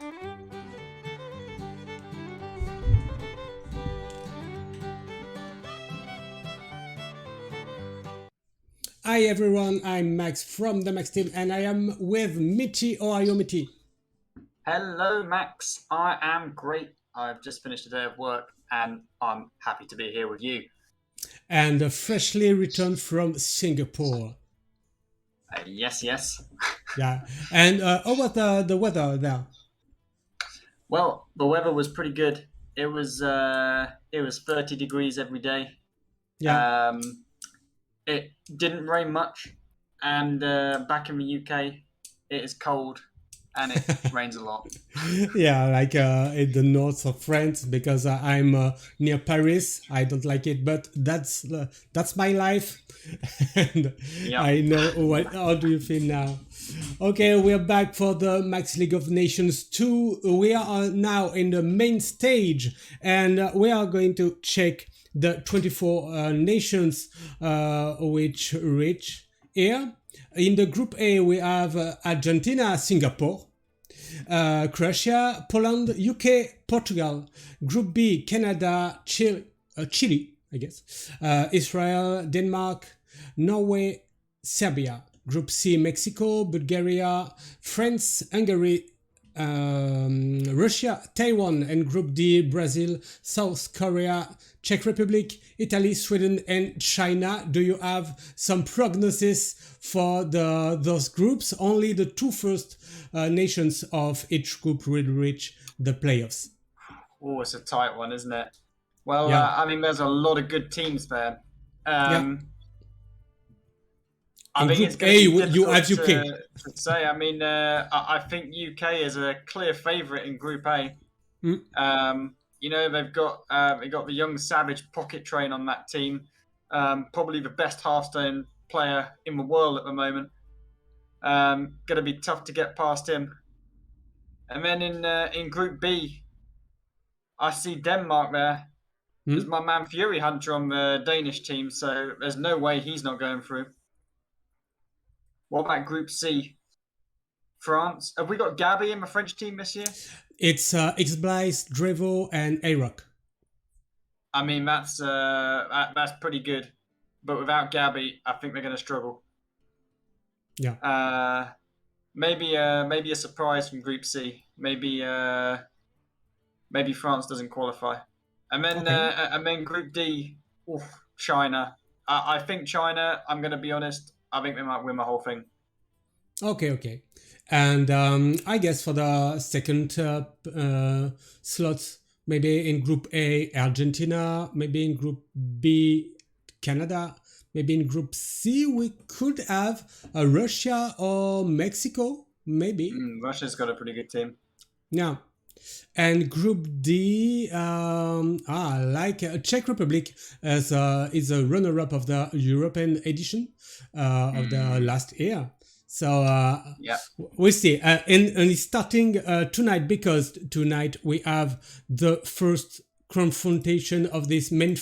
Hi everyone, I'm Max from the Max team and I am with Meati. How are you, Meati? Hello, Max. I am great. I've just finished a day of work and I'm happy to be here with you. And freshly returned from Singapore. Yes, yes. Yeah. And how was the weather there? Well, the weather was pretty good. It was 30 degrees every day. Yeah. Um, it didn't rain much, and back in the UK, it is cold and it rains a lot. Yeah, like in the north of France because I'm near Paris. I don't like it, but that's my life, and Yep. I know what. How do you feel now? Okay, we're back for the Max League of Nations 2. We are now in the main stage, and we are going to check the 24 nations which reach here. In the Group A, we have Argentina, Singapore, Croatia, Poland, UK, Portugal. Group B, Canada, Chile, I guess, Israel, Denmark, Norway, Serbia. Group C, Mexico, Bulgaria, France, Hungary, Russia, Taiwan, and Group D, Brazil, South Korea, Czech Republic, Italy, Sweden, and China. Do you have some prognosis for those groups? Only the two first nations of each group will reach the playoffs. Oh, it's a tight one, isn't it? Well, Yeah, I mean, there's a lot of good teams there. yeah. Um, I In think it's Group going to A, be you difficult have UK. to say. I mean, I think UK is a clear favourite in Group A. Mm, They've got the young savage pocket train on that team. Probably the best half-stone player in the world at the moment. Going to be tough to get past him. And then in Group B, I see Denmark there. There's mm. my man Fury Hunter on the Danish team, so there's no way he's not going through. What about Group C? France. Have we got Gabby in the French team this year? It's X-Blice, Drevo, and A-Rock. I mean, that's pretty good, but without Gabby, I think they're going to struggle. Yeah. Maybe a surprise from Group C. Maybe France doesn't qualify, Okay. and then Group D. Oof, China. I think China. I'm going to be honest. I think they might win the whole thing. Okay, okay. And I guess for the second slot, maybe in Group A, Argentina, maybe in Group B, Canada, maybe in Group C, we could have Russia or Mexico, maybe. Russia's got a pretty good team. Yeah. And Group D, like Czech Republic is a runner-up of the European edition of the last year. So Yeah. we'll see. And it's starting tonight because tonight we have the first confrontation of this main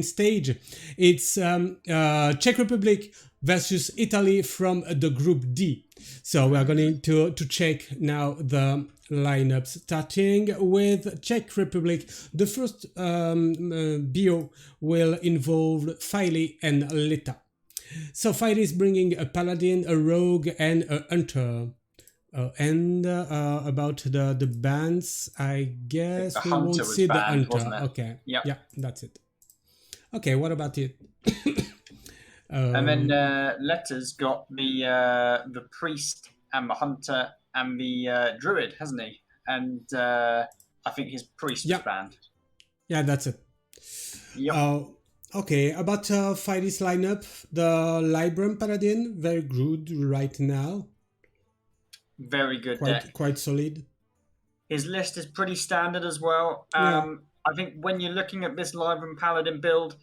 stage. It's Czech Republic versus Italy from the Group D. So we are going to check now the lineups, starting with Czech Republic. The first bio will involve Filey and Leta. So Filey is bringing a paladin, a rogue, and a hunter. And about the bands, I guess The we Hunter won't was see the banned, hunter. wasn't it? Okay, Yep. yeah, that's it. Okay, what about it? And then Letter's got the priest and the hunter and the druid, hasn't he? And I think his priest was Yeah, banned. yeah, that's it. Yep. Okay, about Filey's lineup, the Libram Paladin, very good right now. Very good deck. Quite solid. His list is pretty standard as well. Yeah. I think when you're looking at this Libram Paladin build,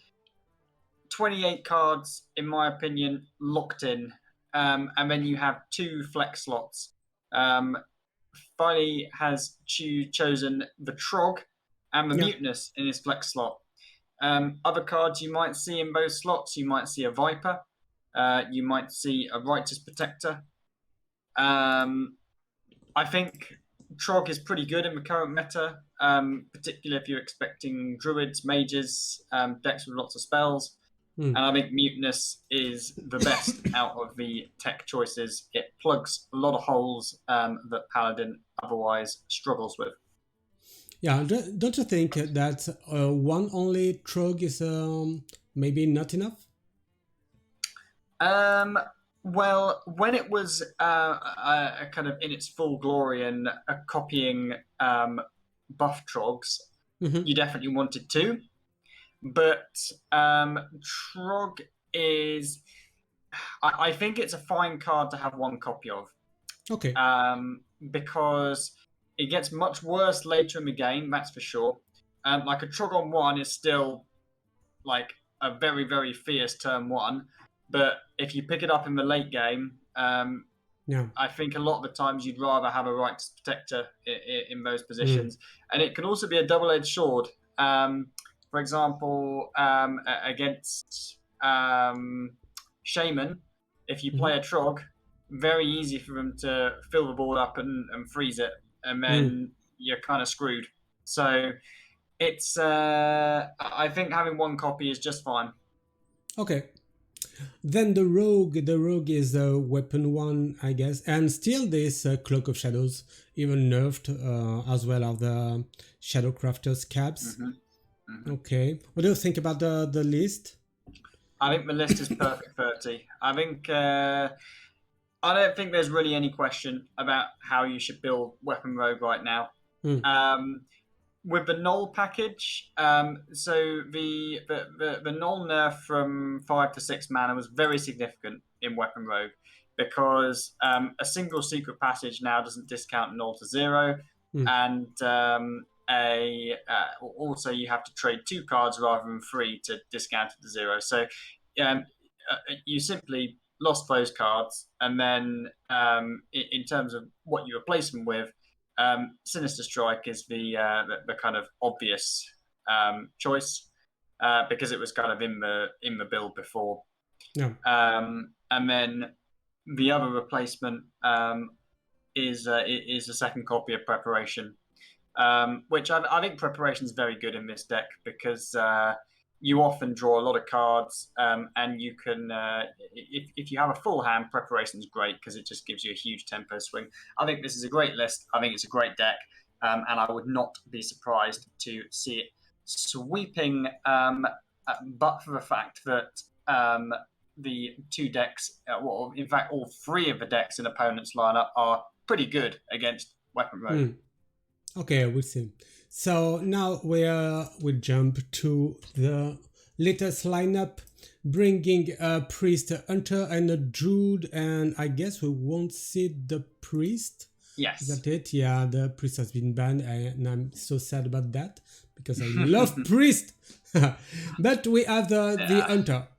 28 cards, in my opinion, locked in. And then you have two flex slots. Filey has chosen the Trog and the Yeah. Mutinous in his flex slot. Other cards you might see in both slots, you might see a Viper, you might see a Righteous Protector. I think Trog is pretty good in the current meta, particularly if you're expecting druids, mages, decks with lots of spells. Hmm. And I think Mutinous is the best out of the tech choices. It plugs a lot of holes that Paladin otherwise struggles with. Yeah, don't you think that one only Trog is maybe not enough? Well, when it was kind of in its full glory and copying buff Trogs, Mm-hmm. you definitely wanted two. But Trog is, I think it's a fine card to have one copy of. Okay. Because it gets much worse later in the game, that's for sure. Like a Trog on one is still like a very, very fierce turn one. But if you pick it up in the late game, Yeah. I think a lot of the times you'd rather have a Righteous Protector in those positions. And it can also be a double-edged sword. For example, against Shaman, if you play a Trog, very easy for them to fill the board up and freeze it, and then you're kind of screwed. So it's I think having one copy is just fine. Okay. Then the rogue is a weapon one, I guess, and still this Cloak of Shadows, even nerfed, as well as the Shadowcrafter's caps. Okay, what do you think about the list? I think the list is perfect 30. I think I don't think there's really any question about how you should build Weapon Rogue right now. With the Null package, so the Null nerf from 5 to 6 mana was very significant in Weapon Rogue because a single secret passage now doesn't discount Null to 0, and also you have to trade 2 cards rather than 3 to discount it to 0. So you simply lost those cards, and then in terms of what you replace them with, Sinister Strike is the kind of obvious choice because it was kind of in the build before. Yeah. And then the other replacement is a second copy of Preparation, which I think Preparation is very good in this deck because you often draw a lot of cards, and you can, if you have a full hand, Preparation is great because it just gives you a huge tempo swing. I think this is a great list. I think it's a great deck, and I would not be surprised to see it sweeping, but for the fact that the two decks, well, in fact, all three of the decks in opponent's lineup are pretty good against Weapon Rogue. Okay, we'll see. So now we jump to the latest lineup, bringing a priest, a hunter, and a druid, and I guess we won't see the priest. Yes. Is that it? Yeah, the priest has been banned, and I'm so sad about that because I love priest. But we have the hunter.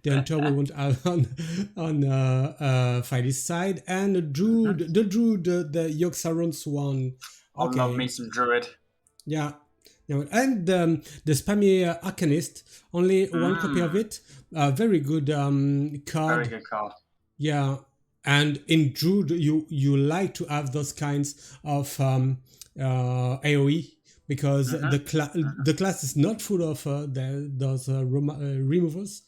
The hunter we won't have on Friday's side, and the druid, the Yogg-Saron's one. Okay. I love me some druid. Yeah. And the spammy Arcanist, only one copy of it. Very good card. Very good card. Yeah. And in druid, you like to have those kinds of AoE because the class is not full of those removals.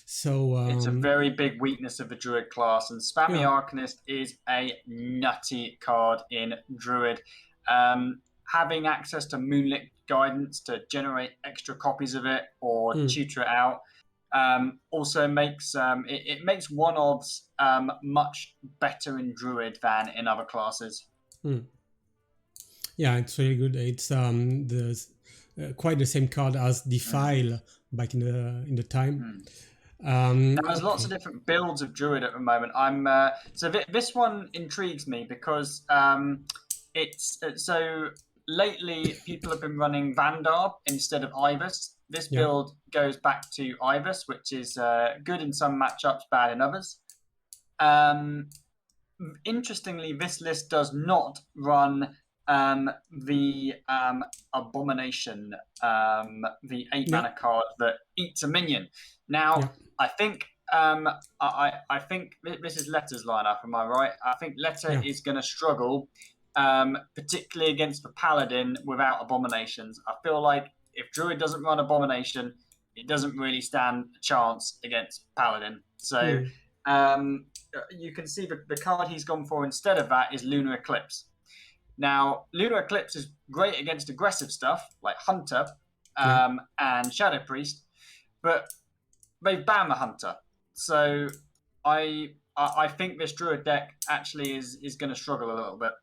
So it's a very big weakness of the druid class, and spammy Arcanist is a nutty card in druid. Having access to Moonlit Guidance to generate extra copies of it or tutor it out also makes it makes one-offs much better in druid than in other classes. Yeah, it's really good. It's quite the same card as Defile back in the time. There's lots of different builds of druid at the moment. So this one intrigues me because it's so lately people have been running Vandar instead of Ibis. This build goes back to Ibis, which is good in some matchups, bad in others. Interestingly, this list does not run the Abomination, the 8 mana card that eats a minion. Now, I think I think this is Letter's lineup. Am I right? I think Letter is going to struggle particularly against the Paladin without Abominations. I feel like if Druid doesn't run Abomination, it doesn't really stand a chance against Paladin. So you can see the card he's gone for instead of that is Lunar Eclipse. Now, Lunar Eclipse is great against aggressive stuff like Hunter and Shadow Priest, but they've banned the Hunter. So I think this Druid deck actually is going to struggle a little bit,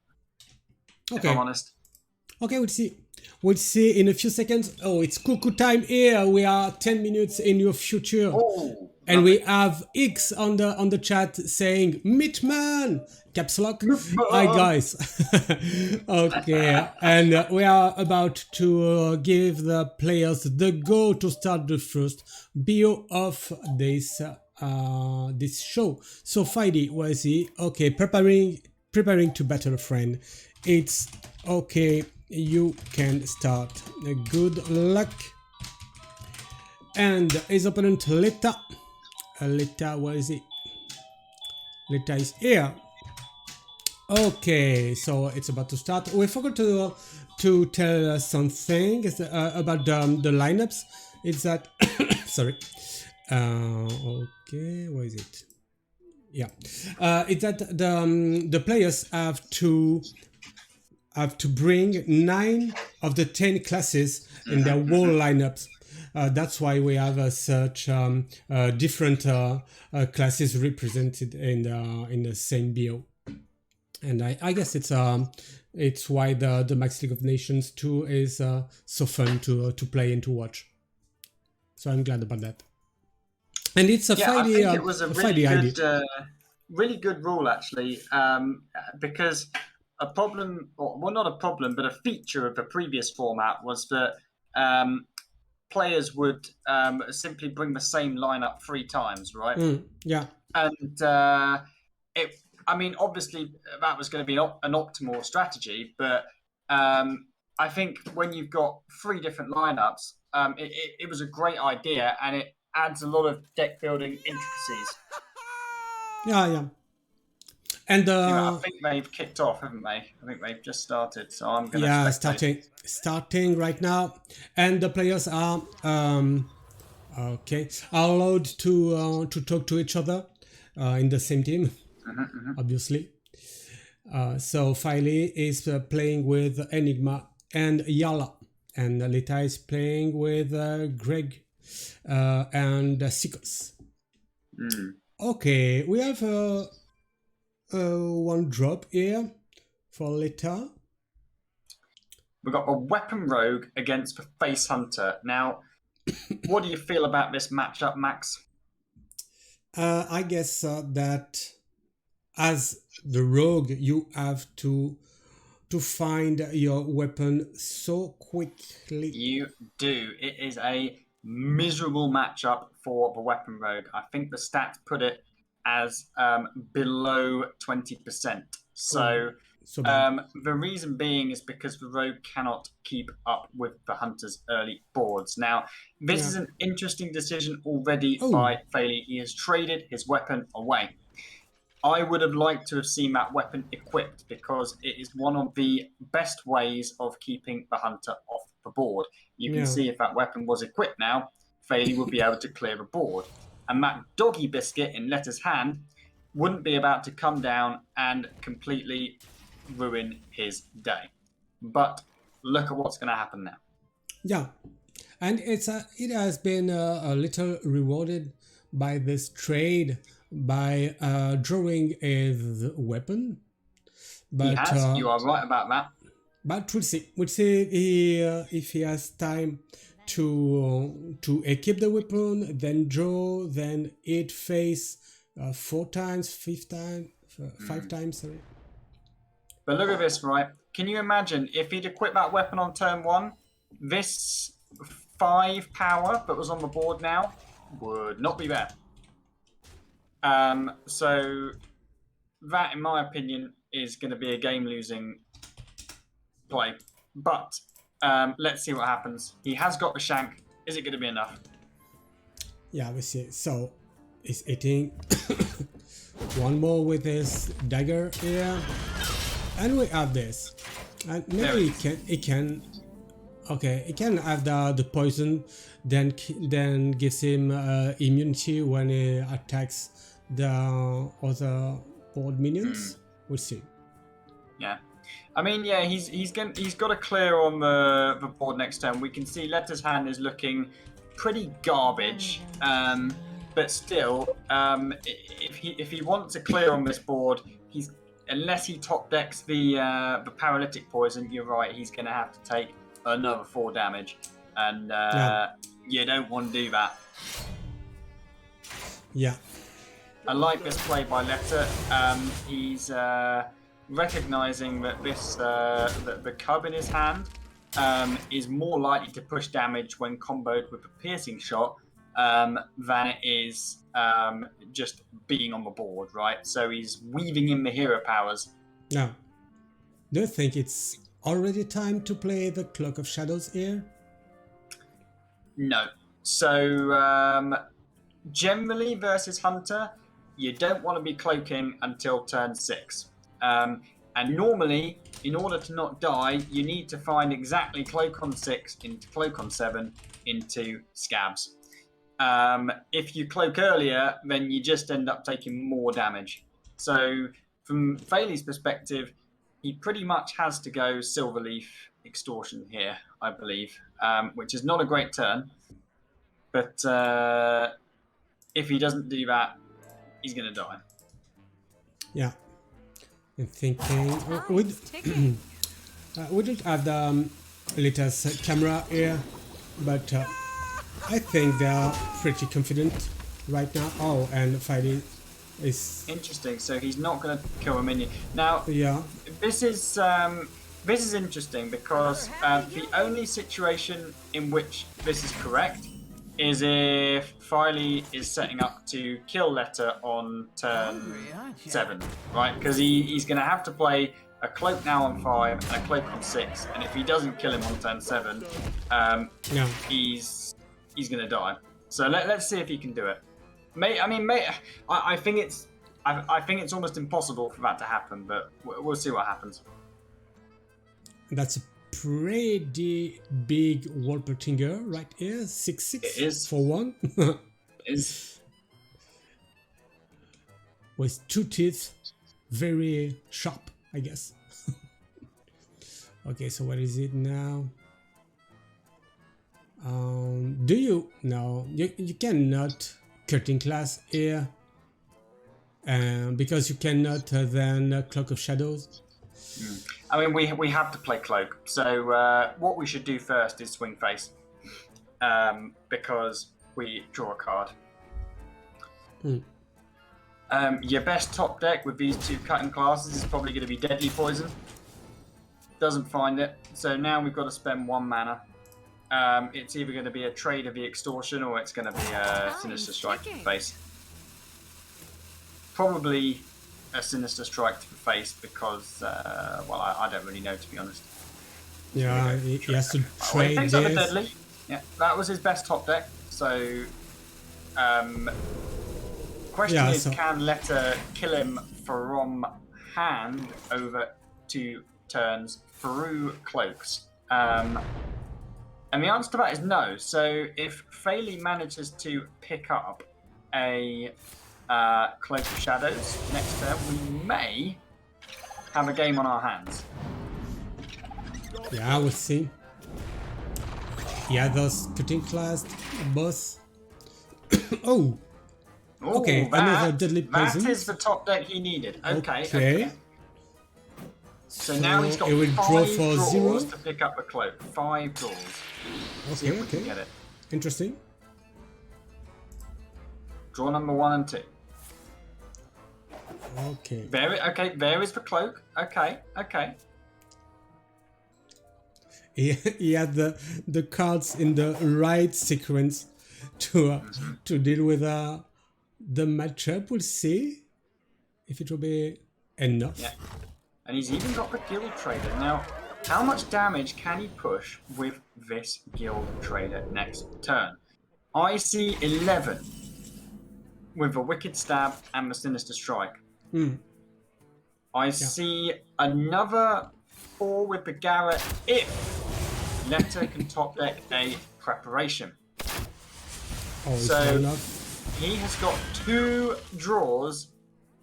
if I'm honest. Okay, we'll see. We'll see in a few seconds. Oh, it's cuckoo time here. We are 10 minutes in your future. Oh, and we have X on the chat saying, Meatman! Caps lock. Hi, guys. Okay, and we are about to give the players the go to start the first bio of this show. So, Fidey, where is he? Okay, preparing to battle a friend. It's okay. You can start. Good luck. And his opponent, Leta. Leta, where is he? Leta is here. Okay, so it's about to start. We forgot to tell something about the lineups. It's that sorry. Okay, where is it? Yeah, it's that the players have to bring 9 of the 10 classes in their whole lineups. That's why we have such different classes represented in the same bio. And I guess it's why the Max League of Nations 2 is so fun to play and to watch. So I'm glad about that. And it's a I think it was a really good rule actually, because a problem, well, not a problem, but a feature of the previous format was that players would simply bring the same lineup 3 times, right? Yeah. And I mean, obviously, that was going to be an optimal strategy, but I think when you've got 3 different lineups, it was a great idea, and it adds a lot of deck building intricacies. Yeah. And I think they've kicked off, haven't they? I think they've just started, so I'm going to starting right now, and the players are allowed to talk to each other in the same team, obviously. So Filey is playing with Enigma and Yala, and Lita is playing with Greg and Sikos. Okay, we have one drop here for Lita. We've got a Weapon Rogue against the Face Hunter. Now, what do you feel about this matchup, Max? I guess that as the Rogue, you have to find your weapon so quickly. You do. It is a miserable matchup for the Weapon Rogue. I think the stats put it as below 20%. So the reason being is because the Rogue cannot keep up with the Hunter's early boards. Now, this is an interesting decision already by Faley. He has traded his weapon away. I would have liked to have seen that weapon equipped because it is one of the best ways of keeping the Hunter off the board. You can see if that weapon was equipped now, Faley would be able to clear the board. And that doggy biscuit in Letter's hand wouldn't be about to come down and completely ruin his day. But look at what's going to happen now. Yeah, and it has been a little rewarded by this trade by drawing a weapon. But, he has. You are right about that. But we'll see. We'll see if he has time to equip the weapon, then draw, then hit face 4 times, 5 times, sorry. But look at this, right? Can you imagine if he'd equipped that weapon on turn 1, this 5 power that was on the board now would not be there. So that, in my opinion, is going to be a game-losing play. But let's see what happens. He has got the shank. Is it going to be enough? Yeah, we see. So he's hitting one more with his dagger here. and we have this. And maybe it can. Okay, it can have the poison, then gives him immunity when he attacks the other board minions. We'll see. Yeah, I mean, yeah, he's got to clear on the board next turn. We can see Letter's hand is looking pretty garbage, but still, if he wants to clear on this board, unless he top decks the paralytic poison, you're right, he's going to have to take another 4 damage, and you don't want to do that. Yeah. I like this play by Letter. He's recognizing that that the cub in his hand is more likely to push damage when comboed with a piercing shot than it is just being on the board, right? So he's weaving in the hero powers. Now, do you think it's already time to play the Cloak of Shadows here? No. So generally versus Hunter, you don't want to be cloaking until turn 6. And normally, in order to not die, you need to find exactly Cloak on 6 into Cloak on 7 into Scabs. If you cloak earlier, then you just end up taking more damage. So from Faley's perspective, he pretty much has to go Silverleaf Extortion here, I believe, which is not a great turn. But if he doesn't do that, he's going to die. Yeah. I'm thinking... we don't have the latest camera here, but I think they are pretty confident right now. Oh, and Faley is... Interesting, so he's not going to kill a minion. Now, yeah. This is interesting because the only situation in which this is correct is if Faley is setting up to kill Letter on turn 7, right? Because he's going to have to play a Cloak now on 5 and a Cloak on 6, and if he doesn't kill him on turn 7, he's going to die. So let's see if he can do it. I think it's almost impossible for that to happen, but we'll see what happens. That's a pretty big Wolpertinger right here. 6/6. It is. For 1. It is. With 2 teeth. Very sharp, I guess. Okay, so what is it now? Do you... No, you cannot cutting class here. Because you cannot then Cloak of Shadows. I mean, we have to play Cloak. So what we should do first is swing face. Because we draw a card. Your best top deck with these 2 cutting classes is probably going to be Deadly Poison. Doesn't find it. So now we've got to spend 1 mana. It's either going to be a trade of the Extortion or it's going to be a Sinister Strike to the face. Probably a Sinister Strike to the face because, I don't really know, to be honest. Yeah, he has to trade he picks up a Deadly. Yeah, that was his best top deck. So, question is, can Letter kill him from hand over 2 turns through Cloaks? And the answer to that is no. So if Faley manages to pick up a Cloak of Shadows next turn, we may have a game on our hands. Yeah, we'll see. Yeah, those cutting class, both. Oh! Okay, another Deadly Poison. That is the top deck he needed. Okay. So now he's got 5 draws to pick up the Cloak. 5 draws. See if we can get it. Interesting. Draw number 1 and 2. Okay. There is the Cloak. Okay. He had the cards in the right sequence to deal with the matchup. We'll see if it will be enough. Yeah. And he's even got the Guild Trader. Now, how much damage can he push with this Guild Trader next turn? I see 11 with the Wicked Stab and the Sinister Strike. I see another 4 with the Garrett if Letter can top deck a preparation. Oh, So he has got 2 draws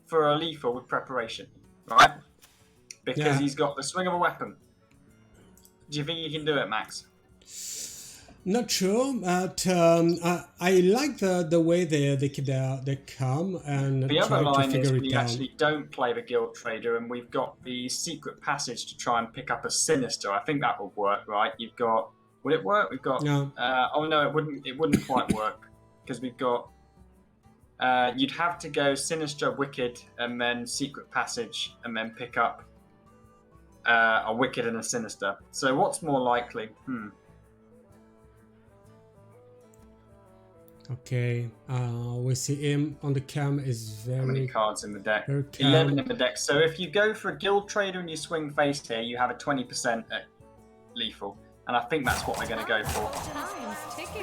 for a lethal with preparation, right? Because he's got the swing of a weapon. Do you think you can do it, Max? Not sure, but I like the way they keep their calm and the other try line to figure is it we out. actually don't play the Guild Trader, and we've got the secret passage to try and pick up a Sinister. I think that would work, right? You've got. Would it work? We've got. No. Oh no, it wouldn't. It wouldn't quite work because we've got. You'd have to go Sinister, Wicked, and then secret passage, and then pick up a Wicked and a Sinister. So what's more likely? Okay, we see him on the cam is very... How many cards in the deck? very 11 in the deck. So if you go for a Guild Trader and you swing face here, you have a 20% at lethal. And I think that's what they're going to go for.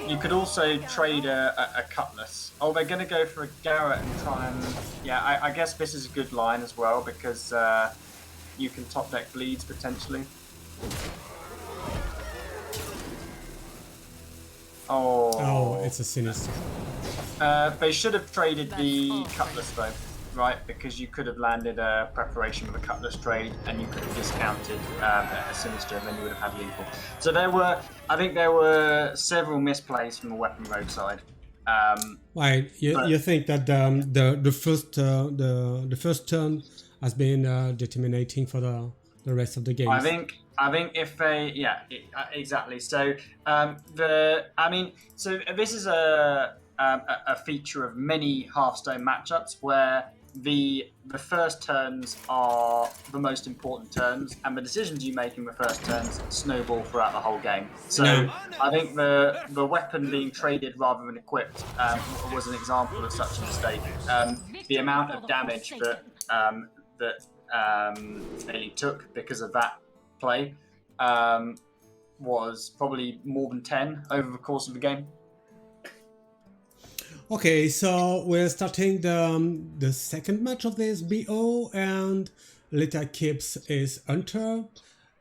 You could also trade a Cutlass. Oh, they're going to go for a Garrett and try and... Yeah, I guess this is a good line as well because you can top deck bleeds potentially. Oh, it's a Sinister. They should have traded the Cutlass though, right? Because you could have landed a preparation with a Cutlass trade, and you could have discounted a Sinister, and then you would have had lethal. So I think there were several misplays from the weapon road side. Right, you think that the first turn has been determinating for the rest of the game? I think if they, exactly. So so this is a feature of many Hearthstone matchups where the first turns are the most important turns, and the decisions you make in the first turns snowball throughout the whole game. So I think the weapon being traded rather than equipped was an example of such a mistake. The amount of damage that Ailey took because of that play was probably more than 10 over the course of the game. Okay, so we're starting the second match of this BO, and Lita keeps his Hunter,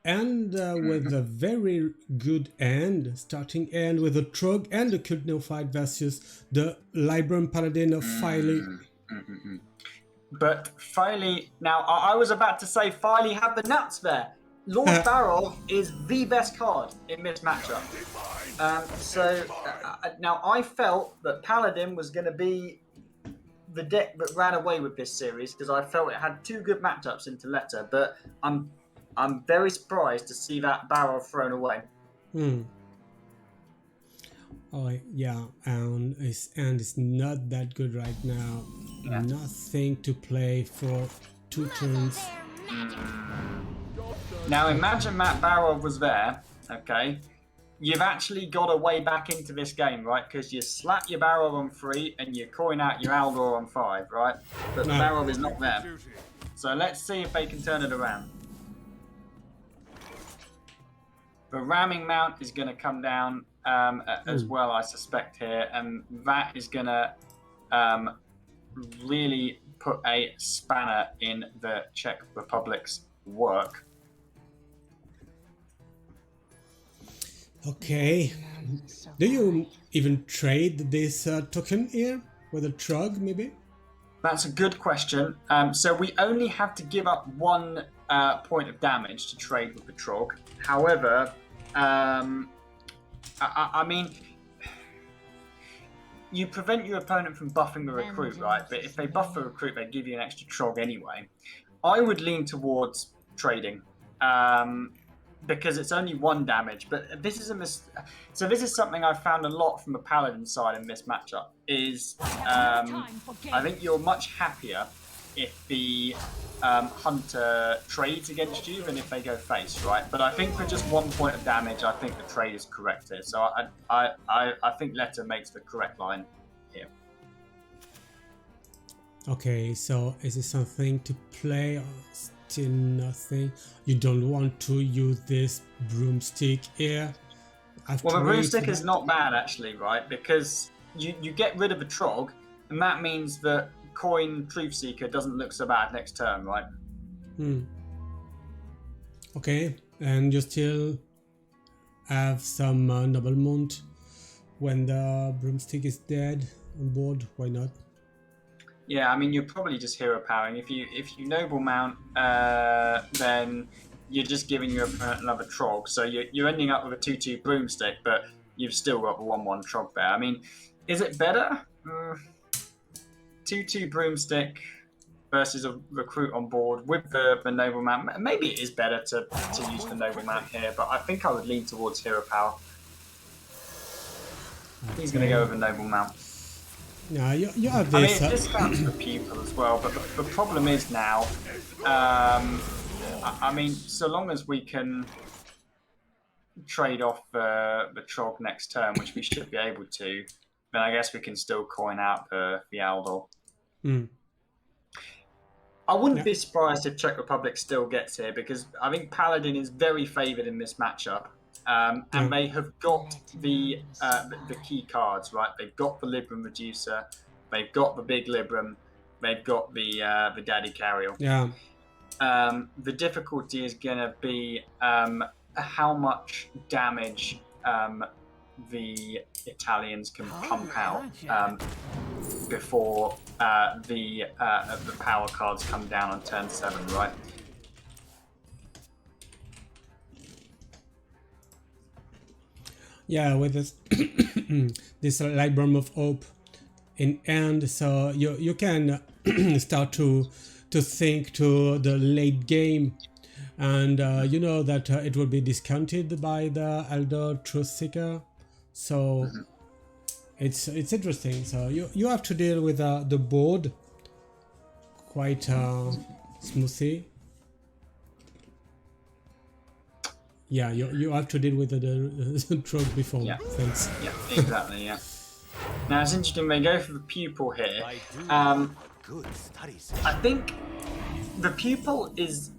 and with a very good starting end with the Trog and the Cult Neophyte versus the Libram Paladin of Filey. But Filey, now I was about to say Filey had the nuts there. Lord Barrel is the best card in this matchup. Now I felt that Paladin was going to be the deck that ran away with this series because I felt it had 2 good matchups into Letter, but I'm very surprised to see that Barrel thrown away. Oh yeah, and it's not that good right now. Yeah. Nothing to play for 2 turns. Now imagine Matt Barrow was there, okay? You've actually got a way back into this game, right? Because you slap your Barrow on 3 and you coin out your Algor on 5, right? But the Barrow is not there. So let's see if they can turn it around. The ramming mount is going to come down as well, I suspect here, and that is going to really put a spanner in the Czech Republic's work. Okay. Do you even trade this token here with a Trog, maybe? That's a good question. So we only have to give up 1 point of damage to trade with the Trog. However, I mean, you prevent your opponent from buffing the recruit, right? But if they buff the recruit, they give you an extra Trog anyway. I would lean towards trading. Because it's only 1 damage, but this is so this is something I've found a lot from the Paladin side in this matchup, is I think you're much happier if the Hunter trades against you than if they go face, right? But I think for just 1 point of damage, I think the trade is correct here. So I think Letter makes the correct line here. Okay, so is it something to play or still nothing? You don't want to use this broomstick here? Well, the broomstick is not bad actually, right? Because you get rid of a Trog, and that means that Coin Truthseeker doesn't look so bad next turn, right? Okay, and you still have some noblemont when the broomstick is dead on board. Why not? Yeah, I mean, you're probably just hero powering. If you noble mount, then you're just giving your opponent another trog. So you're ending up with a 2/2 broomstick, but you've still got the 1/1 trog there. I mean, is it better? 2/2 broomstick versus a recruit on board with the noble mount. Maybe it is better to use the noble mount here, but I think I would lean towards hero power. He's going to go with a noble mount. Yeah, you have I mean, this. it discounts the pupil as well, but the problem is now, I mean, so long as we can trade off the trog next turn, which we should be able to, then I guess we can still coin out the Aldor. I wouldn't be surprised if Czech Republic still gets here, because I think Paladin is very favoured in this matchup. And they have got the key cards, right? They've got the Libram Reducer, they've got the Big Libram, they've got the Daddy Carriel. Yeah. The difficulty is going to be how much damage the Italians can pump out before the power cards come down on turn 7, right? Yeah, with this this Libram of Hope in hand, so you can start to think to the late game, and you know that it will be discounted by the Aldor Truth Seeker, so it's interesting. So you have to deal with the board quite smoothly. Yeah, you have to deal with the trog before. Yeah. Thanks. Yeah, exactly. Yeah. Now it's interesting. They go for the pupil here. I think the pupil is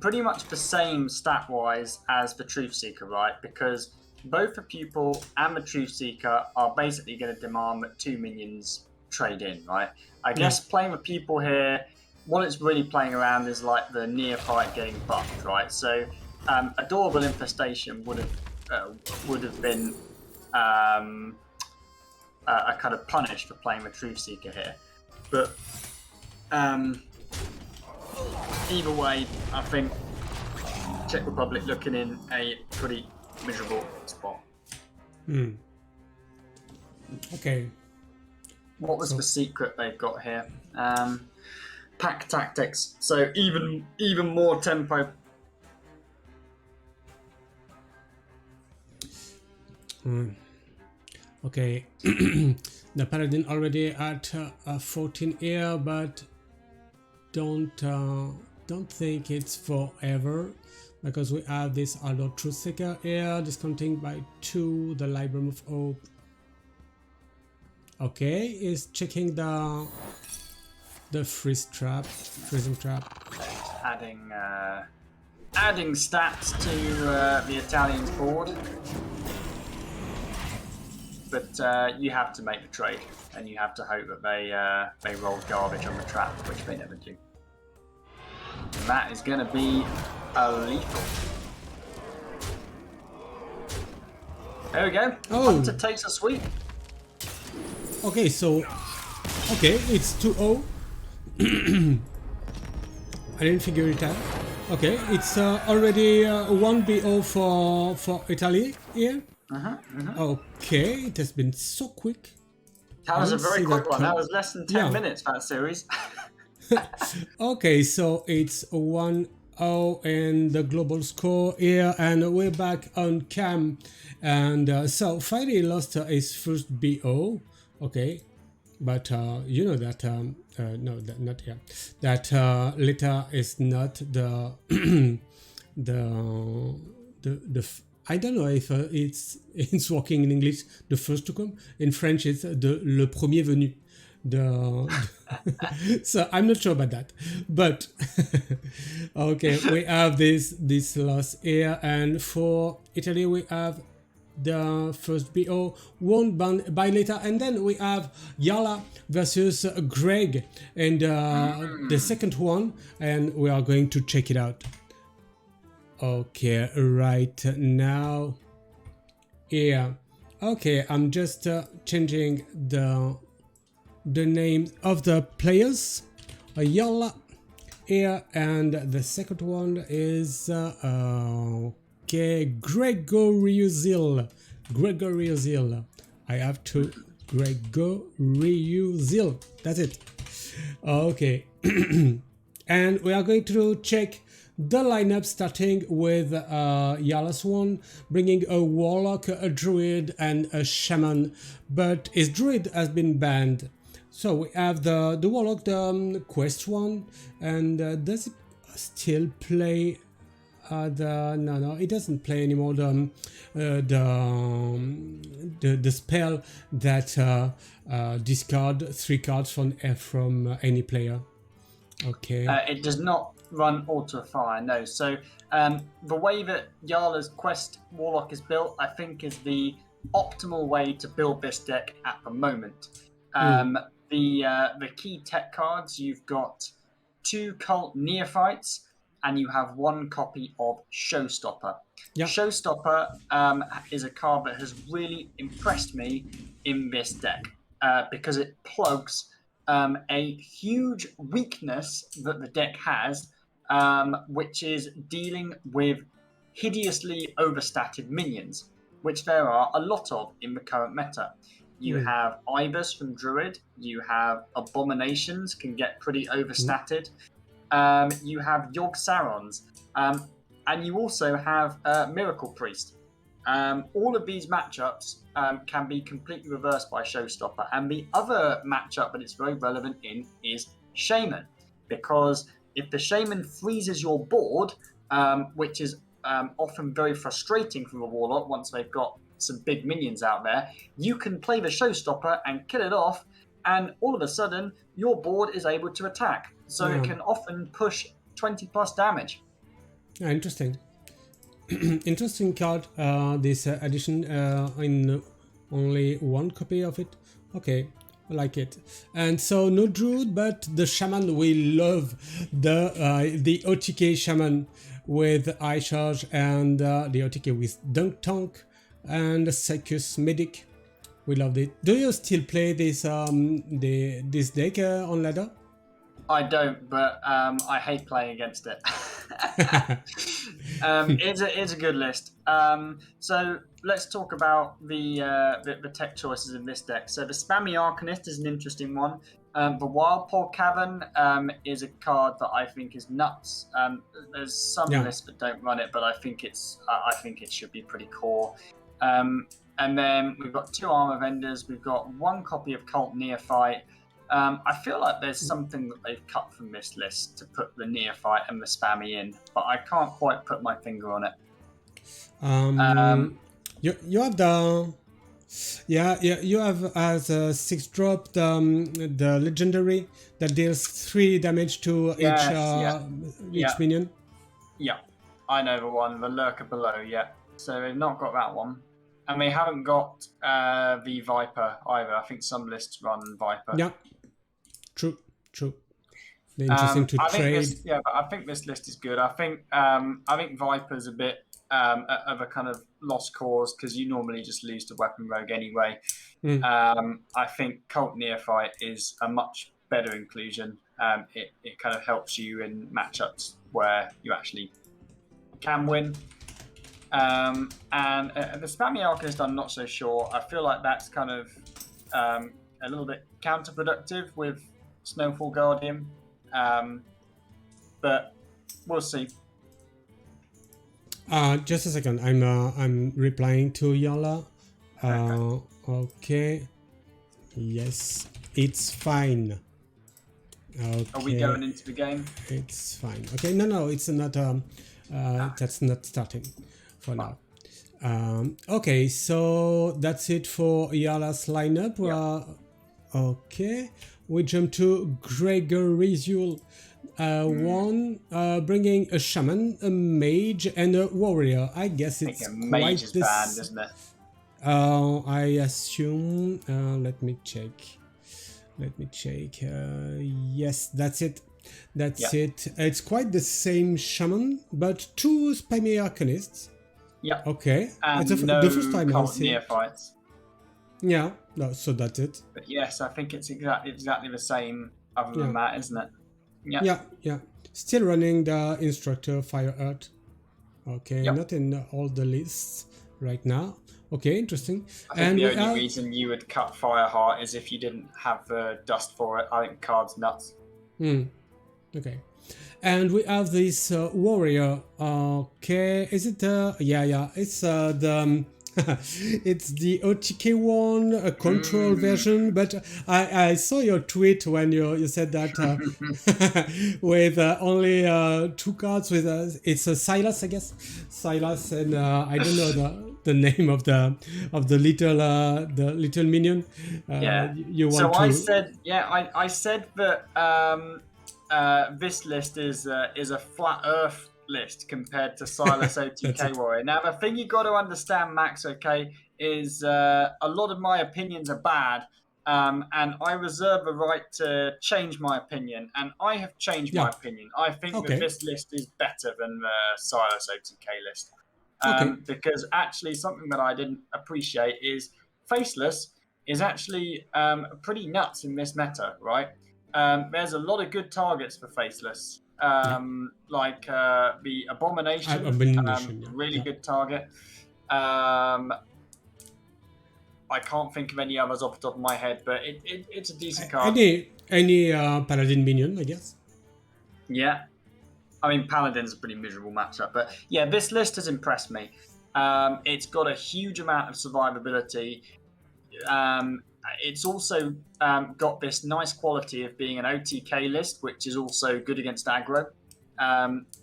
pretty much the same stat-wise as the Truth Seeker, right? Because both the pupil and the Truth Seeker are basically going to demand that 2 minions trade in, right? I guess playing the pupil here, what it's really playing around is like the neophyte getting buffed, right? So Adorable Infestation would have been a kind of punish for playing the Truth Seeker here, but either way, I think Czech Republic looking in a pretty miserable spot. Okay. What was the secret they've got here? Pack tactics. So even more tempo. Okay. The Paladin already at 14 here, but don't think it's forever, because we have this Aldor Truth Seeker here, discounting by 2 the Libram of Hope. Okay, is checking the freezing trap. Adding stats to the Italians' board. But you have to make the trade, and you have to hope that they roll garbage on the trap, which they never do. And that is going to be a lethal. There we go. Oh. Hunter takes a sweep. Okay, so it's 2-0. I didn't figure it out. Okay, it's already 1-0 for Italy here. Okay, it has been so quick. That was a very quick one. That was less than 10 minutes, that series. Okay, so it's 1-0 and the global score here, and we're back on cam. And so Friday lost his first BO. Okay, but you know that no, not here. That Lita is not the I don't know if it's working in English. The first to come. In French, it's le premier venu. So I'm not sure about that. But okay, we have this loss here, and for Italy we have the first BO won by later, and then we have Yala versus Greg, and the second one, and we are going to check it out. Okay, right now, yeah. Okay, I'm just changing the names of the players. Yala here, and the second one is okay, Gregoryuzil. I have to Gregoryuzil. That's it. Okay, and we are going to check the lineup, starting with Yala's one, bringing a warlock, a druid, and a shaman, but his druid has been banned. So we have the warlock, the quest one, and does it still play no, it doesn't play anymore the spell that discard 3 cards from any player. Okay. It does not run auto fire, no. So the way that Yala's quest warlock is built, I think, is the optimal way to build this deck at the moment. The key tech cards, you've got 2 cult neophytes, and you have 1 copy of Showstopper. Yep. Showstopper is a card that has really impressed me in this deck because it plugs a huge weakness that the deck has, which is dealing with hideously overstatted minions, which there are a lot of in the current meta. You have Ibis from Druid, you have Abominations, can get pretty overstatted. You have Yogg Sarons, and you also have Miracle Priest. All of these matchups can be completely reversed by Showstopper, and the other matchup that it's very relevant in is Shaman, because if the Shaman freezes your board, which is often very frustrating for the Warlock once they've got some big minions out there, you can play the Showstopper and kill it off, and all of a sudden your board is able to attack. So it can often push 20 plus damage. Interesting. Interesting card, this edition in only 1 copy of it. Okay, I like it. And so no druid, but the shaman. We love the OTK shaman with Eye Charge, and the OTK with Dunk Tank and Circus Medic. We loved it. Do you still play this this deck on ladder? I don't, but I hate playing against it. It's a good list. So let's talk about the tech choices in this deck. So the Spammy Arcanist is an interesting one. The Wild Paw Cavern is a card that I think is nuts. There's some lists that don't run it, but I think it should be pretty core. And then we've got 2 Armor Vendors. We've got 1 copy of Cult Neophyte. I feel like there's something that they've cut from this list to put the Neophyte and the Spammy in, but I can't quite put my finger on it. You have the you have as a 6-drop the legendary that deals 3 damage to each minion. Yeah, I know the one, the Lurker Below. Yeah, so they've not got that one. And they haven't got the Viper either. I think some lists run Viper. Yeah, true. They're interesting to trade. But I think this list is good. I think Viper's a bit of a kind of lost cause because you normally just lose to Weapon Rogue anyway. I think Cult Neophyte is a much better inclusion. It kind of helps you in matchups where you actually can win. And the Spammy Arcanist, I'm not so sure. I feel like that's kind of a little bit counterproductive with Snowfall Guardian, but we'll see. Just a second. I'm replying to Yala. Okay. Yes, it's fine. Okay. Are we going into the game? It's fine. Okay. No, it's not. That's not starting for now. Okay, so that's it for Yala's lineup. Okay, we jump to Gregory's one, bringing a shaman, a mage, and a warrior. I guess it's a mage is banned, isn't it? I assume. Let me check. Yes, that's it. That's it. It's quite the same shaman, but 2 spammy arcanists. Yeah. Okay. And It's no the first time I cult see. neophytes. Yeah. No, so that's it. But yes, I think it's exactly the same other than that, isn't it? Yeah. Yeah. Still running the instructor Fire Earth. Okay, Yep. not in all the lists right now. Okay, interesting. I think the only reason you would cut Fireheart is if you didn't have the dust for it. I think card's nuts. Okay. And we have this warrior. Okay, is it yeah, it's the it's the OTK one, a control version, but I saw your tweet when you said that with only 2 cards with it's a Silas, I guess. Silas, and I don't know the name of the little minion. You want so to... I said that this list is a flat Earth list compared to Silas OTK Warrior. Now, the thing you got to understand, Max, okay, is a lot of my opinions are bad, and I reserve the right to change my opinion, and I have changed my opinion. I think that this list is better than the Silas OTK list. Because actually something that I didn't appreciate is Faceless is actually pretty nuts in this meta, right? There's a lot of good targets for Faceless, like the Abomination, really good target. I can't think of any others off the top of my head, but it's a decent card. Any Paladin minion, I guess? Yeah. I mean, Paladin's a pretty miserable matchup, but yeah, this list has impressed me. It's got a huge amount of survivability. It's also got this nice quality of being an OTK list, which is also good against aggro.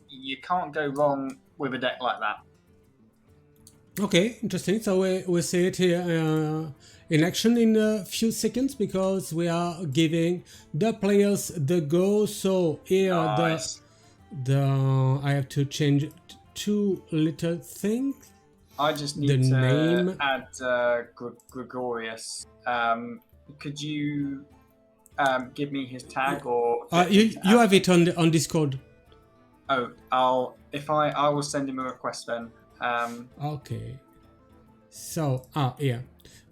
You can't go wrong with a deck like that. Okay, interesting. So we see it here in action in a few seconds because we are giving the players the go. So here nice. I have to change 2 little things. I just need to add Gregorius. Could you give me his tag or? You have it on Discord. Oh, I will send him a request then. Okay. So yeah,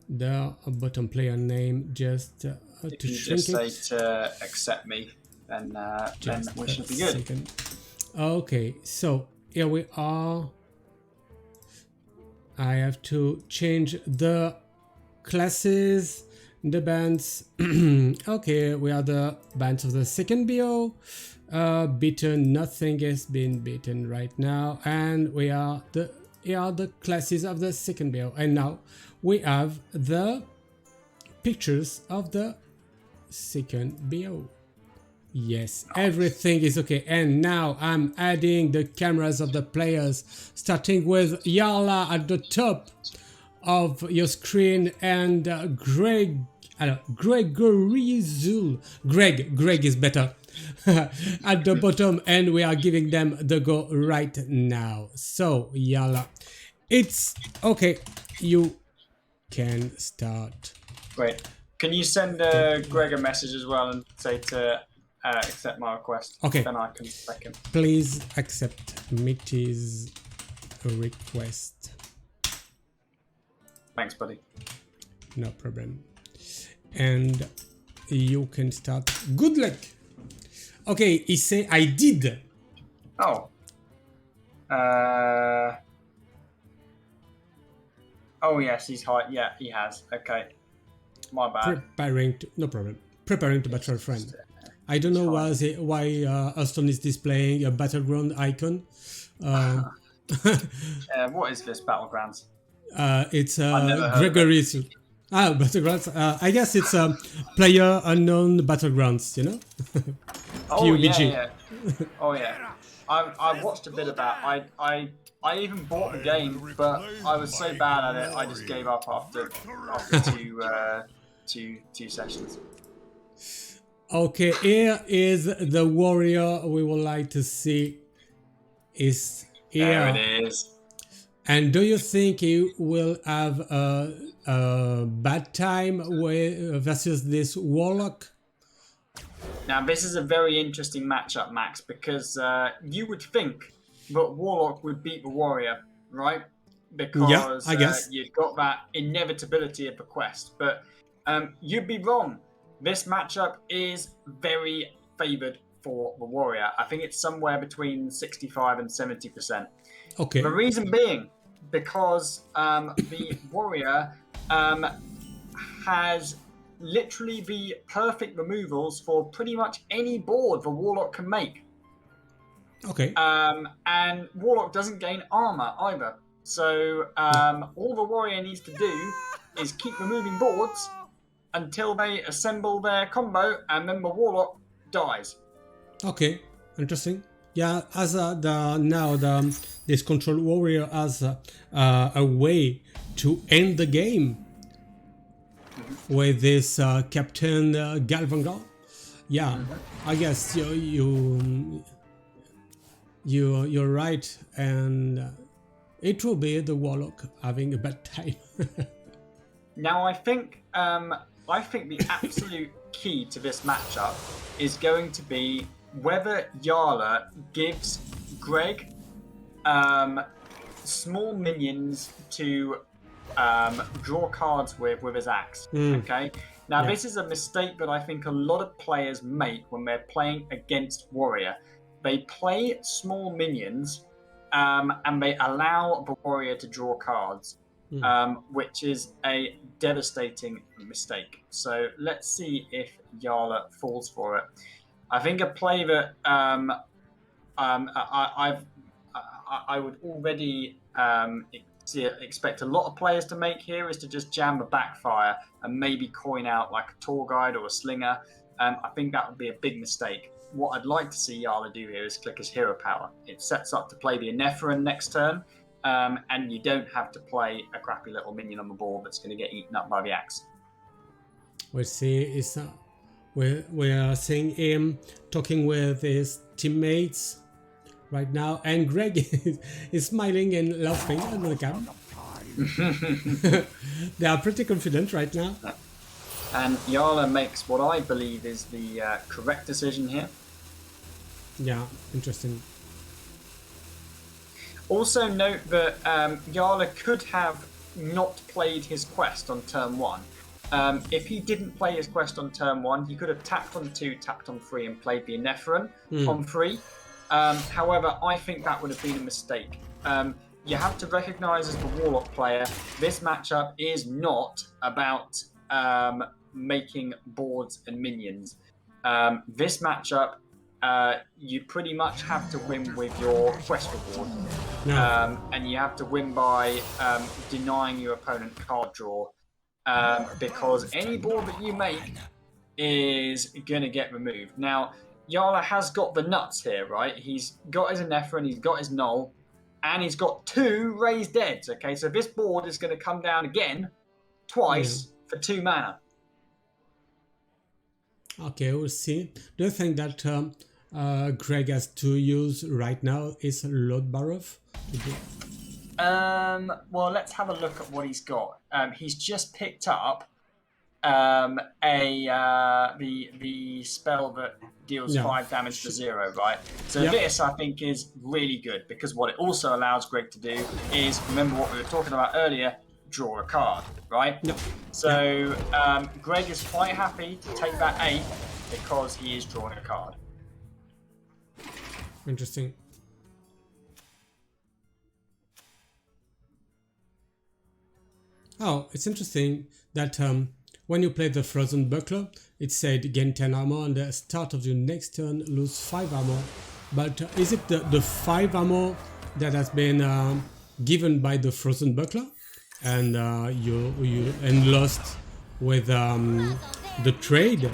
the bottom player name just to just say to accept me, then we should be good. Second. Okay, so here we are. I have to change the classes, the bands. Okay, we are the bands of the second BO. Beaten, nothing has been beaten right now, and we are the classes of the second BO. And now we have the pictures of the second BO. Yes, everything is okay. And now I'm adding the cameras of the players, starting with Yarla at the top of your screen and Greg is better at the bottom, and we are giving them the go right now. So Yarla, it's okay. You can start. Great. Can you send Greg a message as well and say to accept my request? Okay. Then I can back him. Please accept Meati's request. Thanks, buddy. No problem. And you can start. Good luck. Okay, he say I did. Oh. Oh yes, he's high. Yeah, he has. Okay. My bad. No problem. Preparing to battle friend. I don't know why Aston is displaying a battleground icon. What is this Battlegrounds? It's Gregory's. Battlegrounds. I guess it's player unknown Battlegrounds. You know. Oh yeah. Oh yeah. I watched a bit of that. I even bought the game, but I was so bad at it, I just gave up after two sessions. Okay, here is the warrior we would like to see. Is here. There it is. And do you think he will have a bad time versus this Warlock? Now, this is a very interesting matchup, Max, because you would think that Warlock would beat the Warrior, right? Yeah, Because I guess. you've got that inevitability of the quest. But you'd be wrong. This matchup is very favoured for the Warrior. I think it's somewhere between 65 and 70%. Okay. The reason being, because the Warrior has literally the perfect removals for pretty much any board the Warlock can make. Okay. And Warlock doesn't gain armor either. So all the Warrior needs to do is keep removing boards until they assemble their combo, and then the Warlock dies. Okay, interesting. Yeah, as this control warrior has a way to end the game with this Captain Galvangal. Yeah, I guess you're right, and it will be the Warlock having a bad time. Now, I think the absolute key to this matchup is going to be whether Jarla gives Greg small minions to draw cards with his axe. Okay. Now, this is a mistake that I think a lot of players make when they're playing against Warrior. They play small minions and they allow the Warrior to draw cards. Which is a devastating mistake. So let's see if Jarla falls for it. I think a play that I would already expect a lot of players to make here is to just jam the backfire and maybe coin out like a tour guide or a slinger. I think that would be a big mistake. What I'd like to see Jarla do here is click his hero power. It sets up to play the Inephiran next turn. And you don't have to play a crappy little minion on the board that's going to get eaten up by the axe. We see we are seeing him talking with his teammates right now, and Greg is smiling and laughing under the cam. They are pretty confident right now. And Jarla makes what I believe is the correct decision here. Yeah, interesting. Also note that Jarla could have not played his quest on turn 1. If he didn't play his quest on turn 1, he could have tapped on 2, tapped on 3 and played the Inephiran on 3. However, I think that would have been a mistake. You have to recognise as the Warlock player, this matchup is not about making boards and minions. This matchup, you pretty much have to win with your quest reward. And you have to win by denying your opponent card draw. Because any board that you make is going to get removed. Now, Jarla has got the nuts here, right? He's got his Inephiran, he's got his Null, and he's got 2 raised deads, okay? So this board is going to come down again, twice, for 2 mana. Okay, we'll see. Do you think that Greg has to use right now is Lord Barov? Well, let's have a look at what he's got. He's just picked up the spell that deals 5 damage for 0, right? So this, I think, is really good because what it also allows Greg to do is, remember what we were talking about earlier, draw a card, right? So Greg is quite happy to take that 8 because he is drawing a card. Interesting. Oh, it's interesting that when you play the Frozen Buckler, it said gain 10 armor and the start of your next turn lose 5 armor. But is it the 5 armor that has been given by the Frozen Buckler and you lost with the trade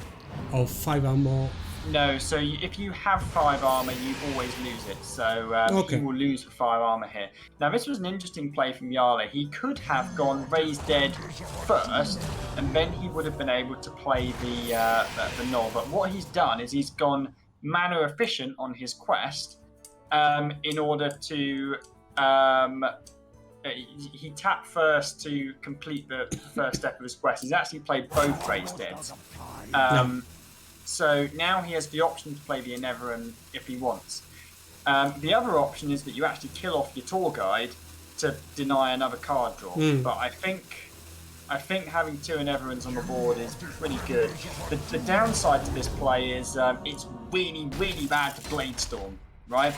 of 5 armor? No, so if you have 5 armor, you always lose it. So you will lose for 5 armor here. Now, this was an interesting play from Jarla. He could have gone raised dead first, and then he would have been able to play the Null. But what he's done is he's gone mana efficient on his quest in order to he tapped first to complete the first step of his quest. He's actually played both raised deads. So now he has the option to play the Eneveran if he wants. The other option is that you actually kill off your tour guide to deny another card draw. But I think having 2 Eneverans on the board is pretty good. The downside to this play is it's really, really bad to Bladestorm, right?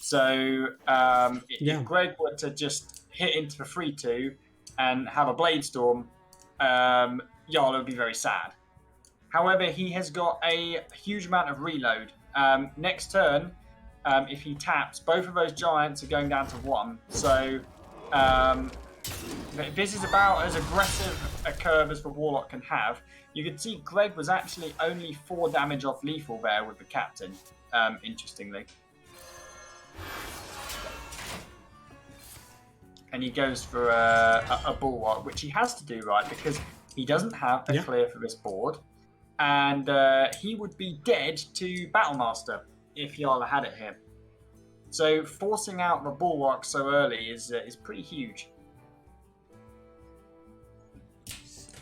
So if Greg were to just hit into the 3-2 and have a Bladestorm, Jarl would be very sad. However, he has got a huge amount of reload. Next turn, if he taps, both of those giants are going down to 1. So this is about as aggressive a curve as the Warlock can have. You can see Greg was actually only 4 damage off lethal there with the Captain, interestingly. And he goes for a Bulwark, which he has to do, right, because he doesn't have a clear for this board. And he would be dead to Battlemaster if Jarl had it here. So forcing out the Bulwark so early is pretty huge.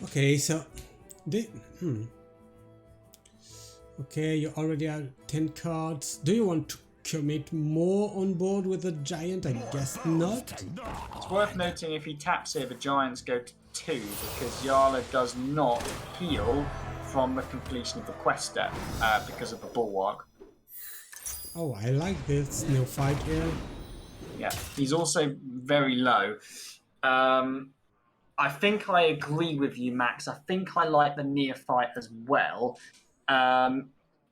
Okay, so okay, you already have 10 cards. Do you want to commit more on board with the giant? I guess not. It's worth noting if he taps here, the giants go to 2 because Jarl does not heal from the completion of the quest step because of the Bulwark. Oh, I like this new fight here. Yeah, he's also very low. I think I agree with you, Max. I think I like the neophyte as well.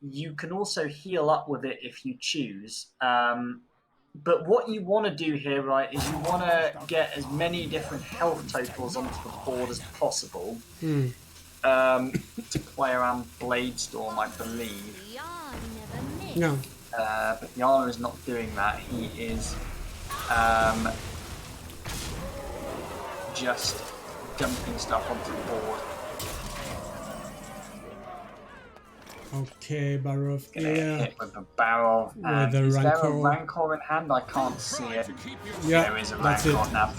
You can also heal up with it if you choose. But what you want to do here, right, is you want to get as many different health totals onto the board as possible to play around Bladestorm, I believe. No. But Yana is not doing that. He is just dumping stuff onto the board. Okay, Barrow. Yeah. Hit with the barrel. And With is the there a Rancor. Rancor in hand? I can't see it. Yeah, there is a that's Rancor. it. Now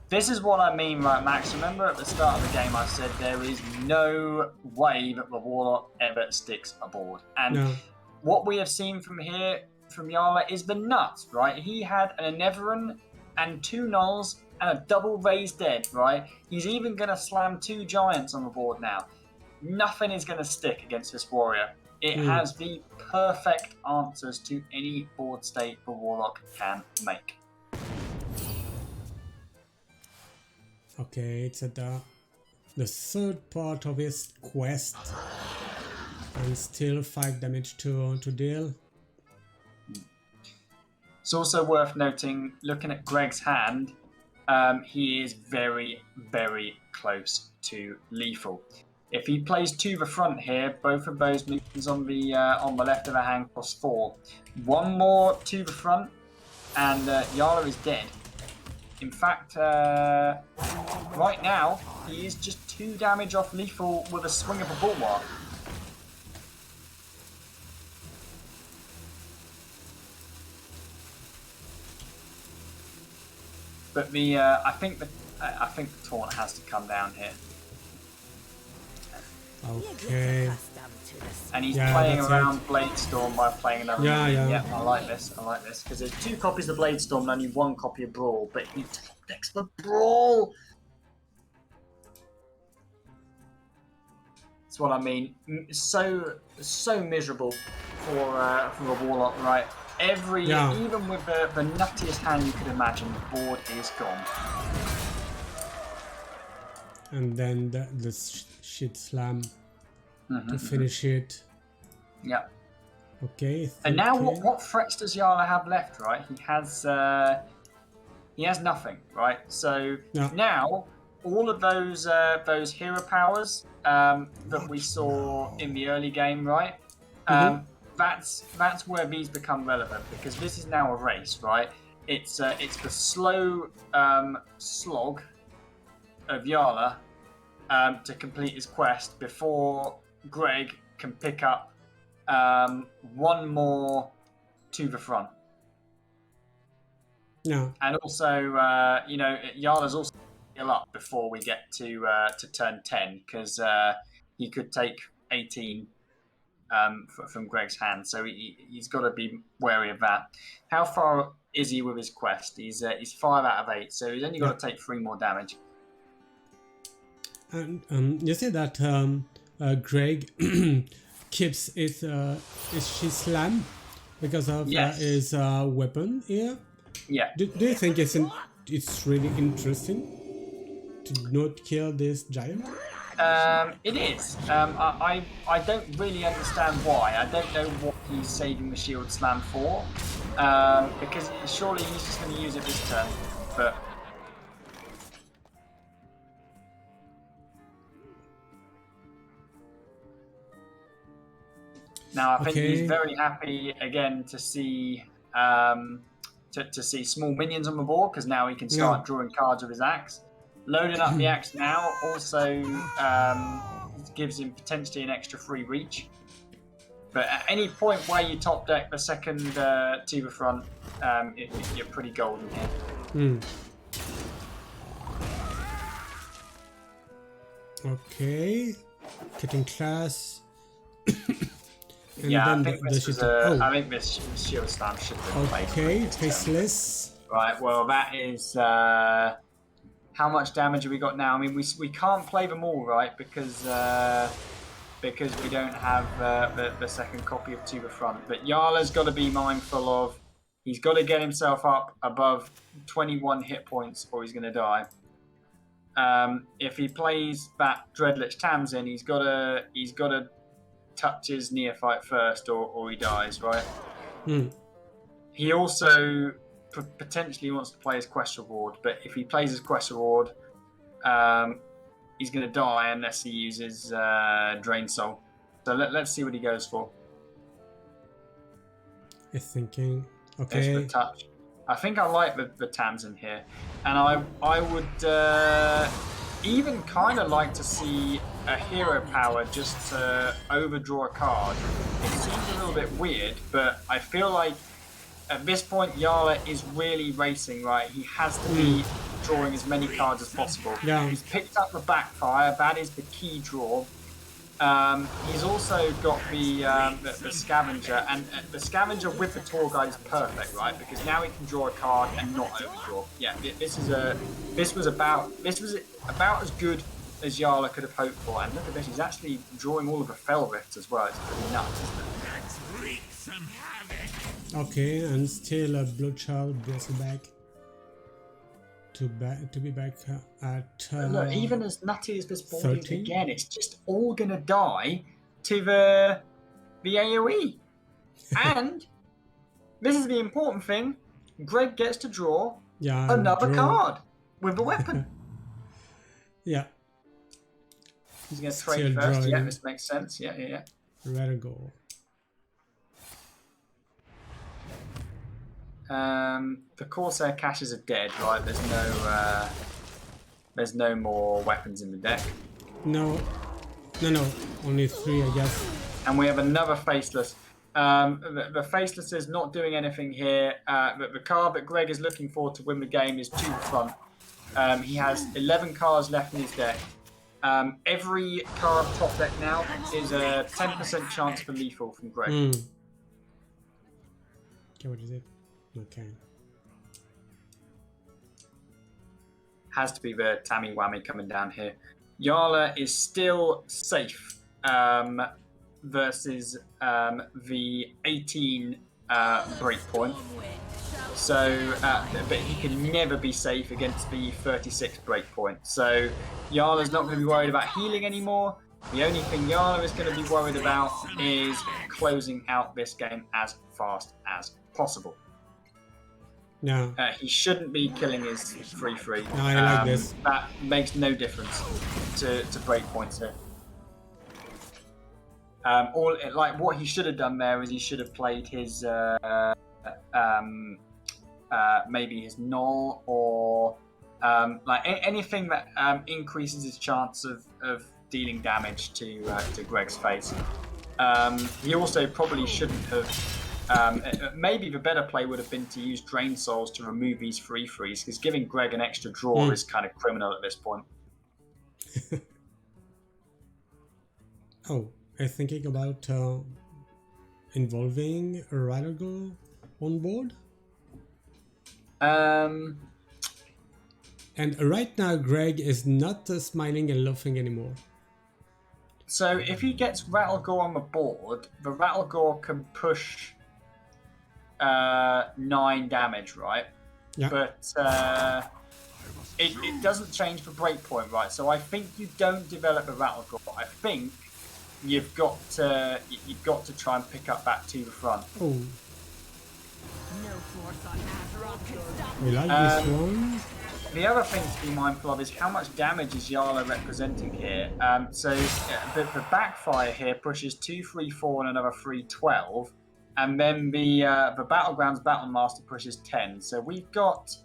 this is what I mean, right, Max? Remember at the start of the game I said there is no way that the Warlock ever sticks a board. And what we have seen from here, from Jarl, is the nuts, right? He had an Eneveran and 2 Nulls and a double raised dead, right? He's even going to slam 2 giants on the board now. Nothing is going to stick against this warrior. It has the perfect answers to any board state the Warlock can make. Okay, it's at the 3rd part of his quest. And still 5 damage to deal. It's also worth noting, looking at Greg's hand, he is very, very close to lethal. If he plays to the front here, both of those minions on the left of the hand cost 4. 1 more to the front, and Jarl is dead. In fact, right now, he is just 2 damage off lethal with a swing of a Bulwark. But I think the taunt has to come down here. Okay. And he's playing around Bladestorm by playing another. Yeah. I like this. Because there's 2 copies of Bladestorm and only 1 copy of Brawl, but he top decks the Brawl. That's what I mean. So miserable for the Warlock, right? Even with the nuttiest hand you could imagine, the board is gone. And then the shit slam to finish it. Yeah. Okay. And now what threats does Jarl have left, right? He has nothing, right? So now all of those hero powers that we saw in the early game, right? That's where these become relevant, because this is now a race, right? It's the slow slog of Jarl to complete his quest before Greg can pick up 1 more to the front. No. And also, you know, Jarla's also heal up before we get to turn 10 because he could take 18 from Greg's hand, so he's got to be wary of that. How far is he with his quest? He's 5 out of 8, so he's only got to take 3 more damage. And you say that Greg keeps his slam because of his weapon here. Yeah. Do you think it's really interesting to not kill this giant? It is. I don't really understand why. I don't know what he's saving the shield slam for. Because surely he's just going to use it this turn. But now I think he's very happy again to see to see small minions on the board because now he can start drawing cards with his axe. Loading up the axe now also gives him potentially an extra free reach. But at any point where you top deck the second to the front, you're pretty golden here. Okay, getting class. I think this shield slam should have been played. Okay, faceless. Right, well that is how much damage have we got now? I mean, we can't play them all, right? Because we don't have the second copy of To the Front. But Jarla's got to be mindful of, he's got to get himself up above 21 hit points or he's going to die. If he plays that Dreadlich Tamsin, he's got to touch his neophyte first or he dies, right? He also potentially wants to play his quest reward, but if he plays his quest reward, he's going to die unless he uses Drain Soul. So let's see what he goes for. He's thinking, okay. There's the touch. I think I like the Tamsin here, and I would even kind of like to see a hero power just to overdraw a card. It seems a little bit weird, but I feel like at this point, Jarla is really racing, right? He has to be drawing as many cards as possible. Yeah. He's picked up the backfire. That is the key draw. He's also got the scavenger, and the scavenger with the tour guide is perfect, right? Because now he can draw a card and not overdraw. Yeah, this was about as good as Jarla could have hoped for. And look at this, he's actually drawing all of the Fell Rifts as well. It's pretty nuts, isn't it? Let's wreak some havoc. Okay, and still a Bloodchild brings back to be back at look, even as nutty as this board is, 13? again, it's just all gonna die to the AoE. And this is the important thing: Greg gets to draw another card with a weapon. Yeah. He's gonna trade Still first. drawing. Yeah, this makes sense. Yeah. Red or gold. The Corsair caches are dead, right? There's no more weapons in the deck. No, only 3, I guess. And we have another Faceless. The Faceless is not doing anything here. The card that Greg is looking for to win the game is To the Front. He has 11 cards left in his deck. Every card top deck now is a 10% chance for lethal from Greg. Okay, what is it? Okay. Has to be the Tammy Whammy coming down here. Jarla is still safe versus the 18 breakpoint. So, but he can never be safe against the 36 breakpoint. So, Jarla's not going to be worried about healing anymore. The only thing Jarla is going to be worried about is closing out this game as fast as possible. No. He shouldn't be killing his 3/3. No, I like this. That makes no difference to breakpoints here. What he should have done there is he should have played his maybe his null or anything that increases his chance of dealing damage to Greg's face. He also probably shouldn't have Maybe the better play would have been to use Drain Souls to remove these free frees, because giving Greg an extra draw is kind of criminal at this point. Oh, I'm thinking about involving a rider girl on board. Um, And right now, Greg is not smiling and laughing anymore. so if he gets Rattlegore on the board, the Rattlegore can push 9 damage, right? Yeah. But it doesn't change the breakpoint, right? So I think you don't develop the Rattlegore. I think you've got to try and pick up that to the front. Oh, No force on Azeroth can stop we like this one. The other thing to be mindful of is how much damage is Yarla representing here. So the backfire here pushes 2, 3, 4, and another 3, 12. And then the Battlegrounds Battlemaster pushes 10. So we've got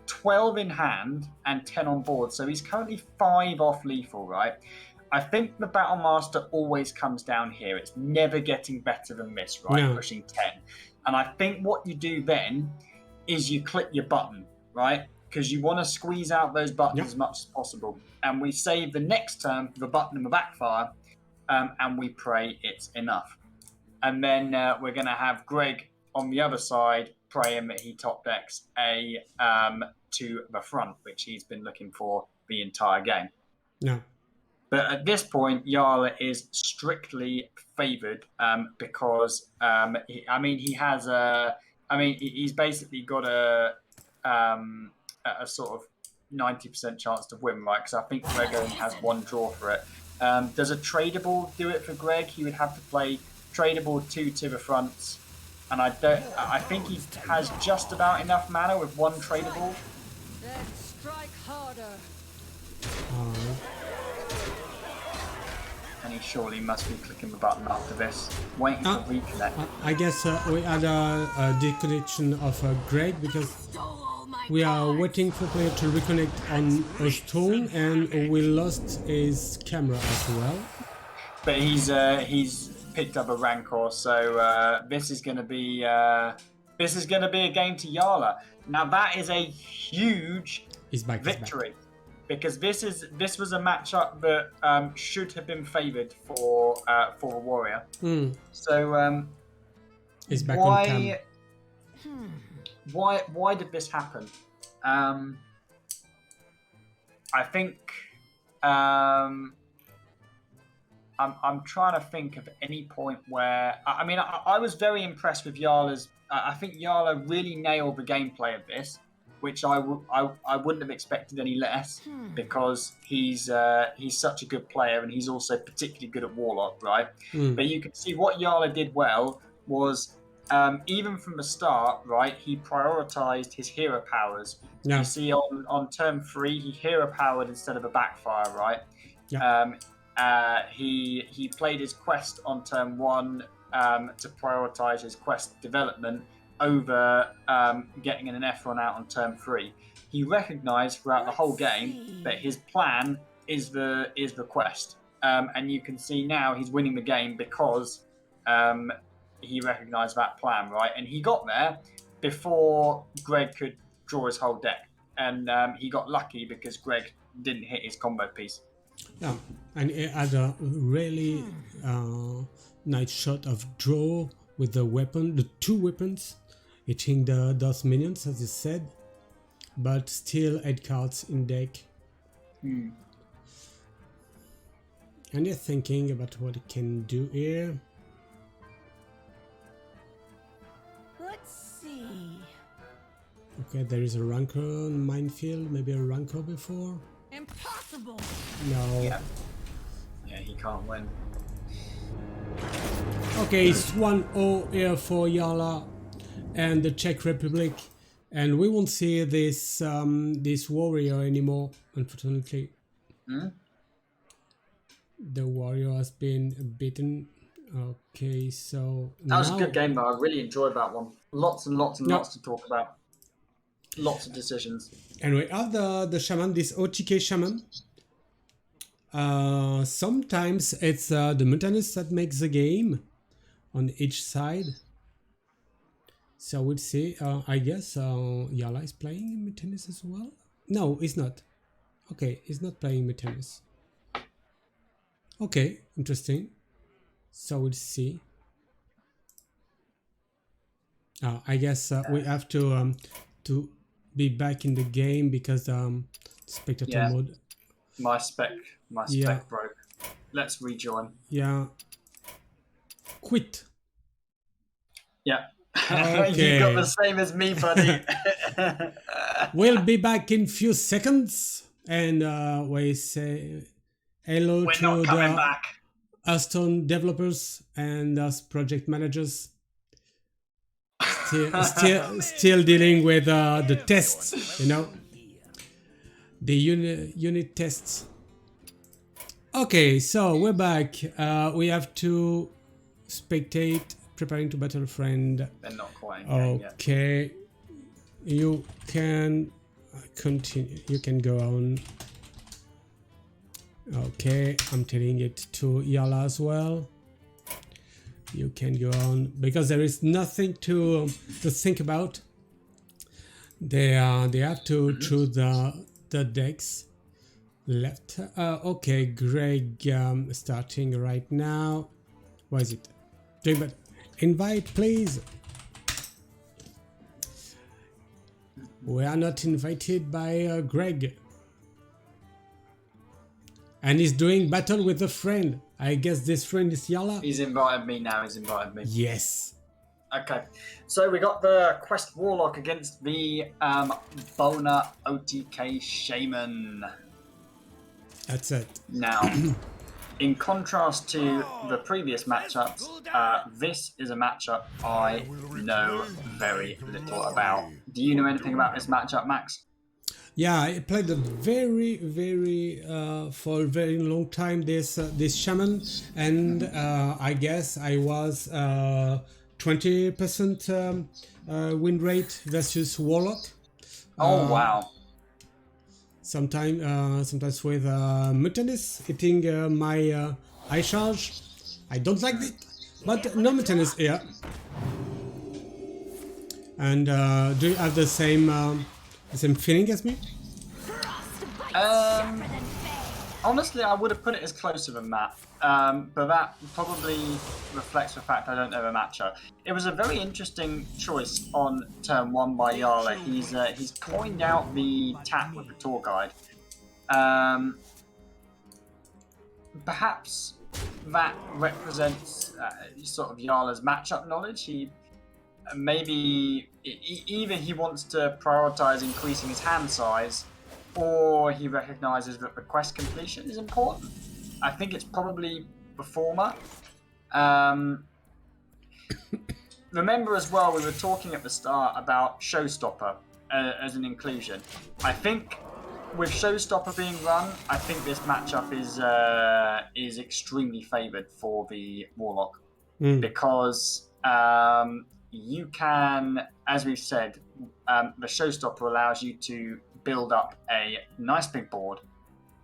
12 in hand and 10 on board. So he's currently 5 off lethal, right? I think the Battlemaster always comes down here. It's never getting better than this, right? No. Pushing 10. And I think what you do then is you click your button, right? Because you want to squeeze out those buttons as much as possible. And we save the next turn for the button in the backfire, and we pray it's enough. And then we're going to have Greg on the other side praying that he top decks a to the front, which he's been looking for the entire game. No. But at this point, Yarla is strictly favoured because he's basically got a sort of 90% chance to win, right? Because I think Greg only has 1 draw for it. Does a tradable do it for Greg? He would have to play tradable 2 to the front, and I think he has just about enough mana with 1 tradable. Then strike harder. And he surely must be clicking the button after this, waiting for reconnect. I guess we had a disconnection of Greg because Stole all my we are cards. waiting for player to reconnect on a stone, and we lost his camera as well. But he's picked up a Rancor, so this is going to be a game to Yarla. Now that is a huge He's back. victory, because this was a matchup that should have been favoured for a warrior. So He's back on cam. why did this happen? I think I'm trying to think of any point where I was very impressed with Yarla's. I think Yarla really nailed the gameplay of this, which I wouldn't have expected any less, because he's such a good player, and he's also particularly good at Warlock, right? But you can see what Yarla did well was even from the start, right? He prioritized his hero powers. Yeah. You see on turn 3, he hero powered instead of a backfire, right? Yeah. He played his quest on turn 1 to prioritize his quest development over getting an Ephron out on turn 3. He recognized throughout the whole game that his plan is the quest, and you can see now he's winning the game because he recognized that plan, right? And he got there before Greg could draw his whole deck, and he got lucky because Greg didn't hit his combo piece. Yeah, and it had a really nice shot of draw with the 2 weapons, hitting those minions, as you said, but still 8 cards in deck. And you're thinking about what it can do here. Let's see. Okay, there is a Rancor minefield, maybe a Rancor before. Impossible. No. Yeah, he can't win. Okay, it's 1-0 here for Yarla and the Czech Republic, and we won't see this this warrior anymore, unfortunately. The warrior has been beaten. Okay, so That was a good game, though. I really enjoyed that one. Lots and lots and lots to talk about. Lots of decisions. And we have the shaman, this OTK shaman. Sometimes it's the Montanus that makes the game on each side. So we'll see. I guess Yala is playing Meatiness as well. No, he's not. Okay, he's not playing Meatiness. Okay, interesting. So we'll see. I guess we have to be back in the game because spectator mode. My spec broke. Let's rejoin. Yeah. Quit. Yeah. Okay. You got the same as me, buddy. We'll be back in few seconds, and we say hello We're to not coming the back. Hearthstone developers and us project managers. Still dealing with the tests, you know, the unit tests. Okay, so we're back. We have to spectate. Preparing to battle friend. They're not quite in game yet. Okay, you can continue. You can go on. Okay, I'm telling it to Yala as well. You can go on because there is nothing to think about. They have to choose the decks left. Okay, Greg starting right now. What is it? Doing but invite, please. We are not invited by Greg. And he's doing battle with a friend. I guess this friend is Yala. He's invited me now. He's invited me. Yes. Okay. So we got the Quest Warlock against the Bona OTK Shaman. That's it. Now, in contrast to the previous matchups, this is a matchup I know very little about. Do you know anything about this matchup, Max? Yeah, I played a very for a very long time this shaman, and I guess I was 20% win rate versus warlock. Oh wow! Sometimes with Mutanus hitting my eye charge. I don't like it, but no Mutanus here. And do you have the same feeling as me? Honestly, I would have put it as closer than that, but that probably reflects the fact I don't know the matchup. It was a very interesting choice on turn 1 by Yala. He's coined out the tap with the tour guide. Perhaps that represents sort of Yala's matchup knowledge. He maybe either he wants to prioritize increasing his hand size, or he recognizes that the quest completion is important. I think it's probably the former. Remember as well, we were talking at the start about Showstopper as an inclusion. I think with Showstopper being run, I think this matchup is extremely favored for the Warlock because you can, as we've said, the Showstopper allows you to build up a nice big board,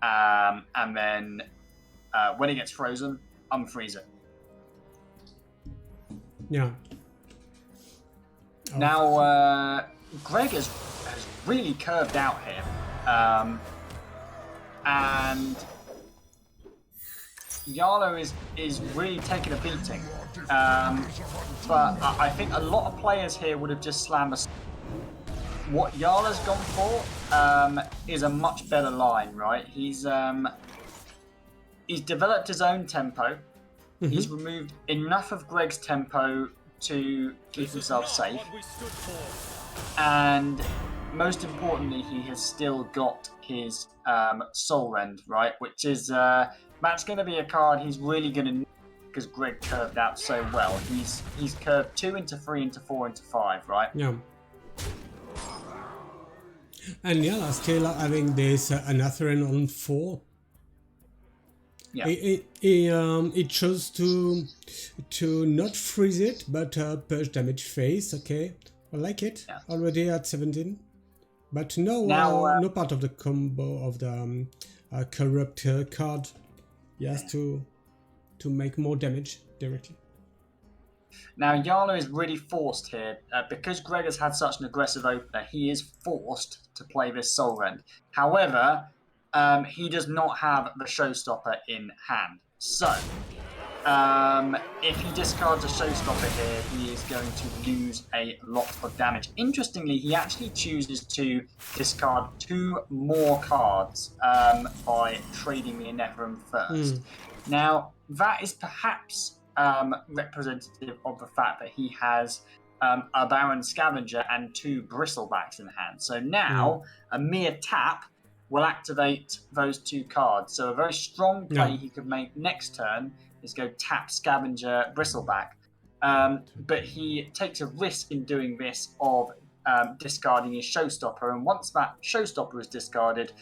and then when it gets frozen, unfreeze it. Yeah. Now, Greg has really curved out here, and Yalo is really taking a beating. But I think a lot of players here would have just slammed us. What Yala's gone for is a much better line, right? He's developed his own tempo. Mm-hmm. He's removed enough of Greg's tempo to keep himself safe. And most importantly, he has still got his Soul Rend, right? Which is, that's going to be a card he's really going to need because Greg curved out so well. He's curved 2 into 3 into 4 into 5, right? Yeah. And Yala still having this Anatherin on 4. Yeah. It chose to not freeze it, but push damage phase. Okay, I like it. Yeah. Already at 17, but no part of the combo of the corrupt card. He has to make more damage directly. Now, Yala is really forced here. Because Greg has had such an aggressive opener, he is forced to play this Soul Rend. However, he does not have the Showstopper in hand. So, if he discards a Showstopper here, he is going to lose a lot of damage. Interestingly, he actually chooses to discard 2 more cards by trading the Netherim first. Now, that is perhaps representative of the fact that he has a Baron Scavenger and 2 Bristlebacks in hand. So now, a mere tap will activate those 2 cards. So a very strong play he could make next turn is go tap Scavenger Bristleback. But he takes a risk in doing this of discarding his Showstopper. And once that Showstopper is discarded,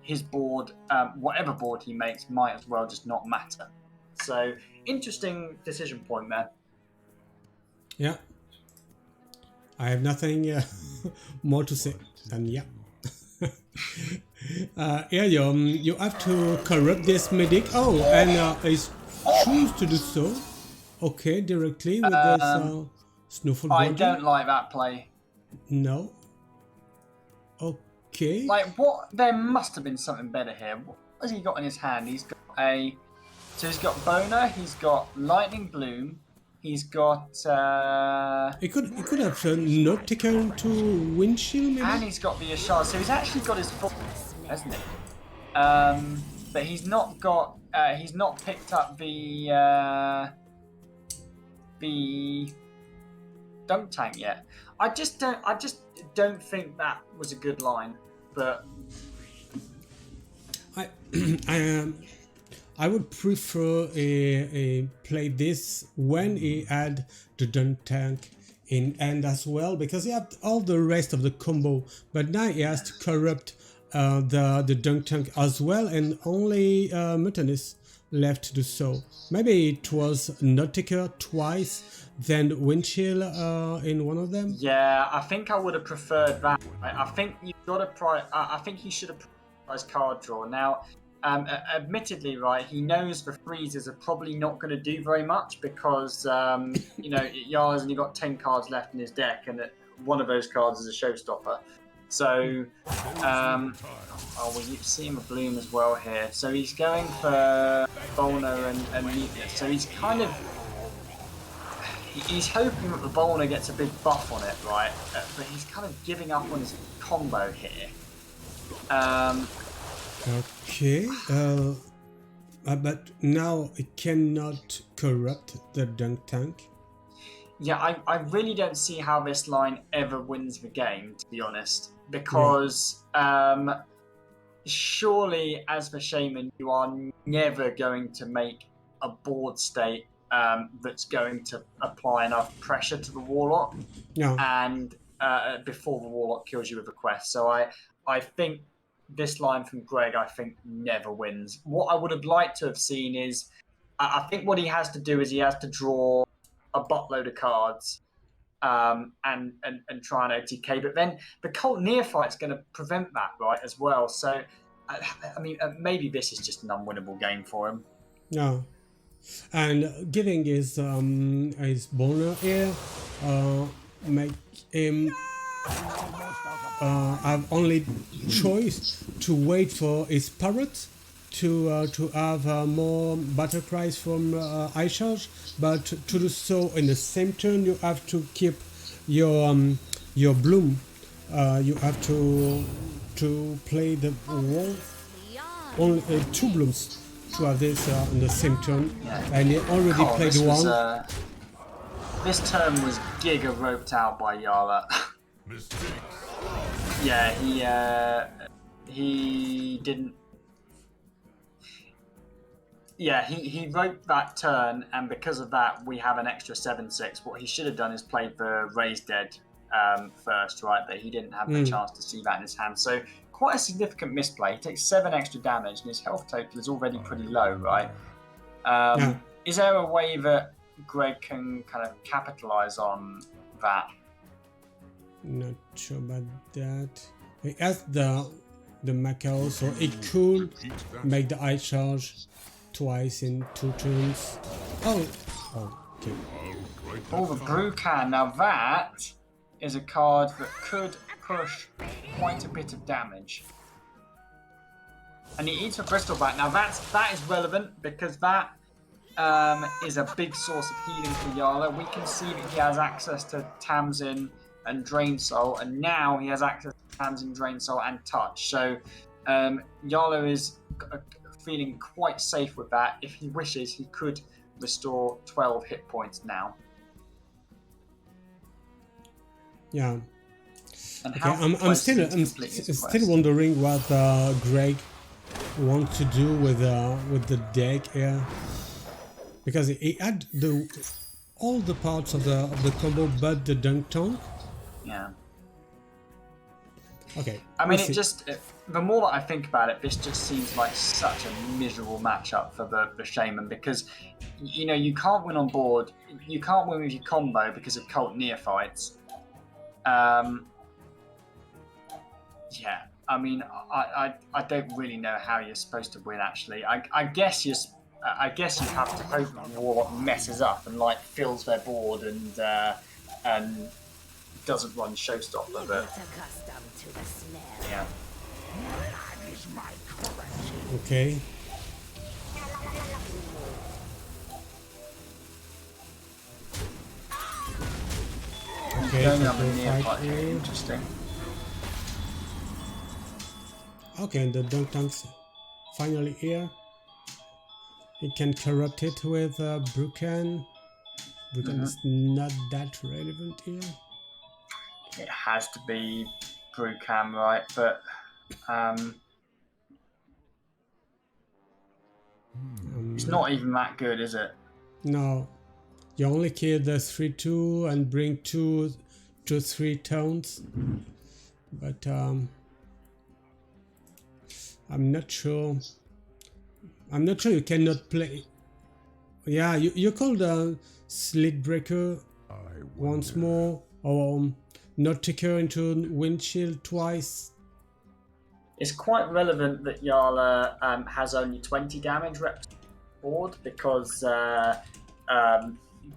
his board, whatever board he makes, might as well just not matter. So, interesting decision point there. Yeah. I have nothing more to say than yeah. You have to corrupt this medic. Oh, and I choose to do so. Okay, directly with this Snowfall. I don't like that play. No. Okay. Like, what? There must have been something better here. What has he got in his hand? He's got a... So he's got Boner, he's got Lightning Bloom, he's got... He could have turned Nautica into Windshield, maybe? And he's got the Ashar. So he's actually got his full... Hasn't he? But he's not got... he's not picked up the Dunk Tank yet. I just don't think that was a good line, but... I would prefer a play this when he had the Dunk Tank in hand as well, because he had all the rest of the combo, but now he has to corrupt the Dunk Tank as well, and only Mutanist left to do so. Maybe it was Nautica twice, then Windshield in one of them. Yeah, I think I would have preferred that. I think you got to I think he should have prioritized card draw. Now, admittedly, right, he knows the freezes are probably not going to do very much because you know, Yara's only got 10 cards left in his deck, and one of those cards is a Showstopper. So, oh, we see him a Bloom as well here. So he's going for Bolner and Meati. So he's kind of... He's hoping that the Bolner gets a big buff on it, right? But he's kind of giving up on his combo here. Okay. But now it cannot corrupt the Dunk Tank. Yeah, I really don't see how this line ever wins the game, to be honest. Because surely, as the Shaman, you are never going to make a board state that's going to apply enough pressure to the Warlock. No. And before the Warlock kills you with a quest. So I think this line from Greg, I think, never wins. What I would have liked to have seen is, I think what he has to do is he has to draw a buttload of cards and try and OTK. But then the Cult Neophyte's going to prevent that, right, as well. So, I mean, maybe this is just an unwinnable game for him. No. And giving his Boner here, make him have only choice to wait for his Parrot to have more battle cries from Eye Charge, but to do so in the same turn you have to keep your Bloom. You have to play the wall only 2 Blooms to have this in the same turn, and he already played one. This turn was giga roped out by Yala. Yeah, he didn't. Yeah, he roped that turn, and because of that, we have an extra 7/6. What he should have done is played the Raised Dead first, right? But he didn't have the chance to see that in his hand. So quite a significant misplay. He takes 7 extra damage, and his health total is already pretty low, right? Is there a way that Greg can kind of capitalize on that? Not sure about that. He has the Macao, so it could make the Eye Charge twice in 2 turns. Oh, Okay. Oh, the Brucan. Now that is a card that could push quite a bit of damage. And he eats a Bristleback. Now that is relevant because that is a big source of healing for Yala. We can see that he has access to Tamsin and Drain Soul, and now he has access to Tamsin, Drain Soul, and Touch. So Yala is feeling quite safe with that. If he wishes, he could restore 12 hit points now. Yeah. And Okay, I'm still wondering what Greg wants to do with the deck here, because he had all the parts of the combo but the Dunk Tank. Yeah. Okay. I mean, the more that I think about it, this just seems like such a miserable matchup for the Shaman, because, you know, you can't win on board, you can't win with your combo because of Cult Neophytes. Yeah, I mean, I don't really know how you're supposed to win, actually. I guess you have to hope that Warlock messes up and, like, fills their board and doesn't run Showstopper, but yeah. Okay. Okay, Going on the Neophyte here, interesting. Okay, the Dunk Tank's finally here. You can corrupt it with Brucan. Brucan is not that relevant here. It has to be Brucan, right? But it's not even that good, is it? No. You only kill the 3/2 and bring 2 to 3 tones. But I'm not sure. You cannot play. Yeah, you call the Slit Breaker once more, or not ticker into Windshield twice. It's quite relevant that Yala has only 20 damage reps board, because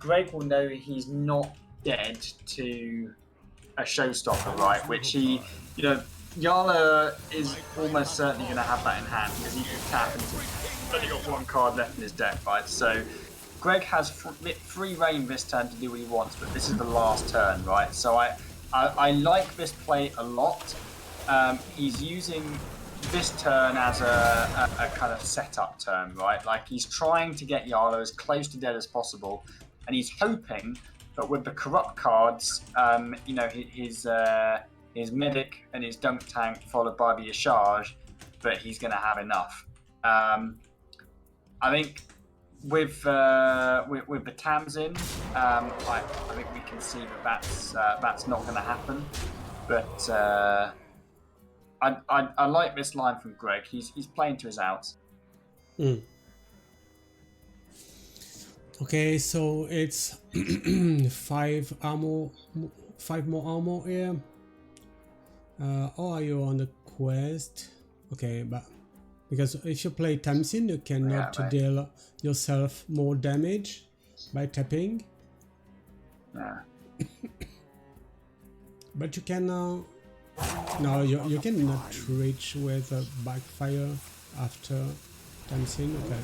Greg will know he's not dead to a Showstopper, right? Which he, you know, Yala is almost certainly going to have that in hand because he can tap into. Only got one card left in his deck, right? So Greg has free reign this turn to do what he wants, but this is the last turn, right? So I like this play a lot. He's using this turn as a kind of setup turn, right? Like, he's trying to get Yala as close to dead as possible, and he's hoping that with the corrupt cards, you know, his medic and his Dunk Tank followed by the Ashage, that he's going to have enough. I think with the Tamsin, I think we can see that that's not going to happen. But I like this line from Greg. He's playing to his outs. Okay, so it's 5 more armor here. Or are you on the quest? Okay, but because if you play Tamsin, you cannot deal yourself more damage by tapping. Yeah. But you can no, you cannot reach with a backfire after Tamsin. Okay.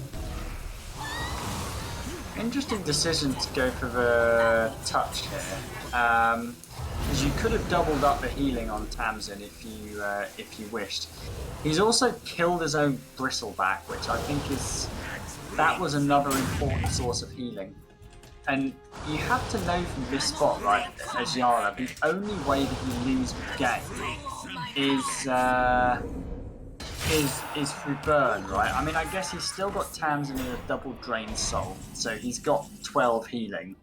Interesting decision to go for the touch here. Because you could have doubled up the healing on Tamsin if you wished. He's also killed his own Bristleback, which I think that was another important source of healing. And you have to know from this spot, right, as Yara, the only way that you lose the game is through burn, right? I mean, I guess he's still got Tamsin in a double drain soul, so he's got 12 healing.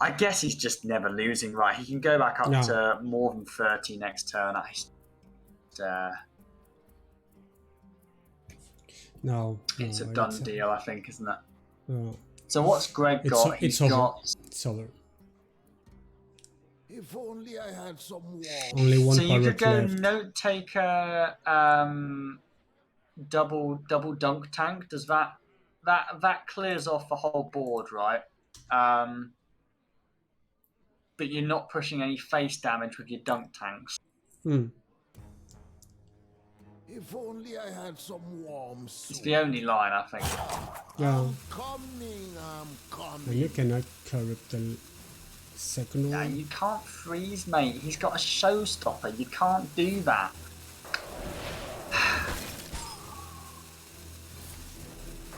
I guess he's just never losing, right? He can go back up to more than 30 next turn. It's a done deal, I think, isn't it? No. So what's Greg got? It's over. If only I had some water. Only one so you could go left. Note Taker, double Dunk Tank. Does that clears off the whole board, right? But you're not pushing any face damage with your dunk tanks. If only I had some warm It's soup. the only line, I think. Yeah. I'm coming. And you cannot corrupt the second No, one. you can't freeze, mate. He's got a showstopper. You can't do that.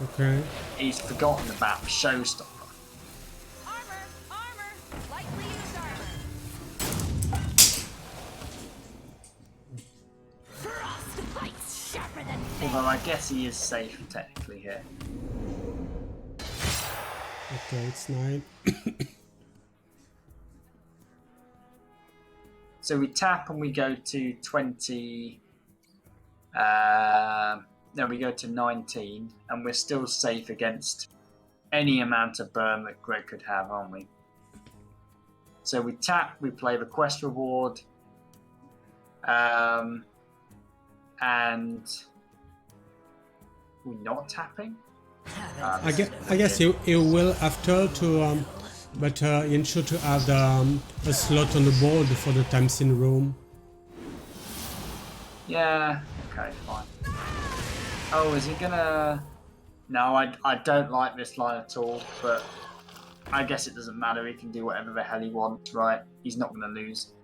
Okay. He's forgotten about the showstopper. Armor! Lightly used armor. Frostbite's sharper than Although I guess he is safe technically here. Okay, it's 9. So we tap and we go to 20. No, we go to 19, and we're still safe against any amount of burn that Greg could have, aren't we? So we tap, we play the quest reward, and we're not tapping. I guess he will after to, but he ensure to have a slot on the board for the time syndrome. Yeah. Okay, fine. Oh, is he gonna? No, I don't like this line at all. But I guess it doesn't matter. He can do whatever the hell he wants, right? He's not gonna lose.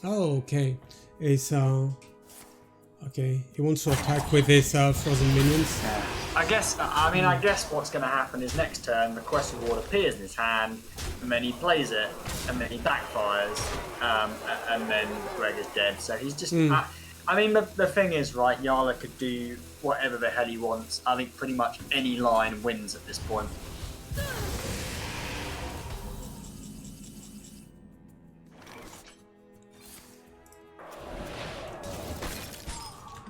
Oh, okay. It's okay. He wants to attack with his frozen minions. Yeah. I guess what's going to happen is next turn the quest reward appears in his hand, and then he plays it, and then he backfires, and then Greg is dead. So he's just. I mean, the thing is, right? Yala could do whatever the hell he wants. I think pretty much any line wins at this point.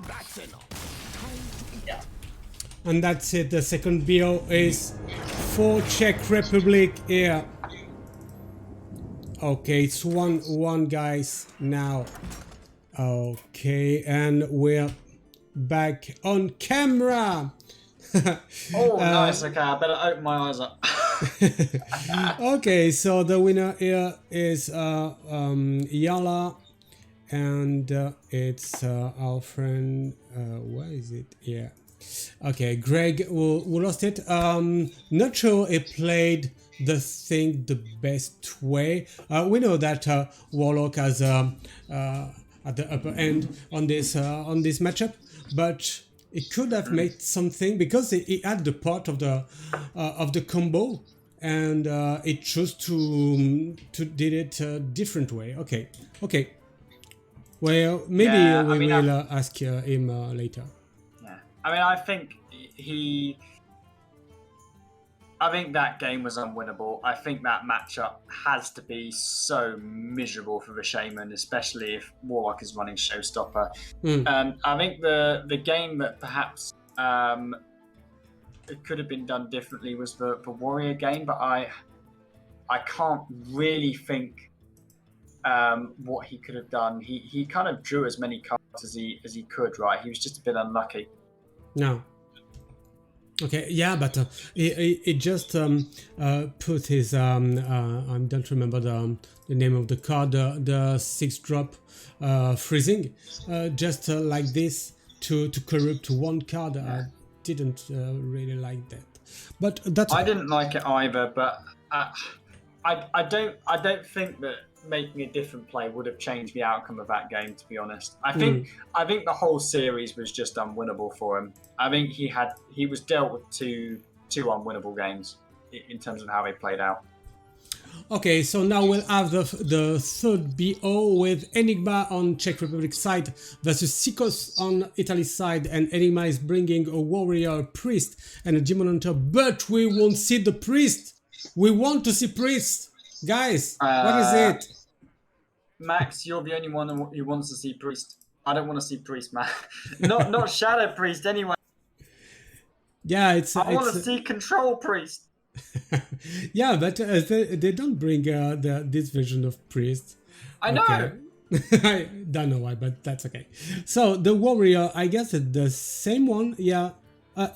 That's enough. Yeah. And that's it. The second BO is for Czech Republic here. Okay, it's 1-1, guys, now. Okay, and we're back on camera. Oh, nice. Okay, I better open my eyes up. Okay, so the winner here is Yala, and it's our friend. Where is it? Yeah. Okay, Greg who lost it. Not sure he played the thing the best way. We know that Warlock has at the upper end on this matchup, but it could have made something because he had the part of the combo, and it chose to did it a different way. Okay. Well, maybe Yeah, we will ask him later. Yeah. I mean, I think that game was unwinnable. I think that matchup has to be so miserable for the Shaman, especially if Warlock is running Showstopper. I think the game that perhaps it could have been done differently was the Warrior game, but I can't really think what he could have done. He kind of drew as many cards as he could, right? He was just a bit unlucky. No. Okay, yeah, but he just put his I don't remember the name of the card, the 6-drop freezing, just like this to corrupt one card. I didn't really like that, but that's. I didn't like it either, but I don't think that making a different play would have changed the outcome of that game, to be honest. I think the whole series was just unwinnable for him. I think he was dealt with two unwinnable games in terms of how they played out. Okay, so now we'll have the third BO with Enigma on Czech Republic side versus Sikos on Italy side, and Enigma is bringing a warrior, priest, and a demon hunter, but we won't see the priest. We want to see priest, guys. What is it? Max, you're the only one who wants to see priest. I don't want to see priest, man. not shadow priest anyway. Yeah, I want to see control priest. Yeah, but they don't bring this version of priest. I know. Okay. I don't know why, but that's okay. So the warrior, I guess it's the same one. Yeah,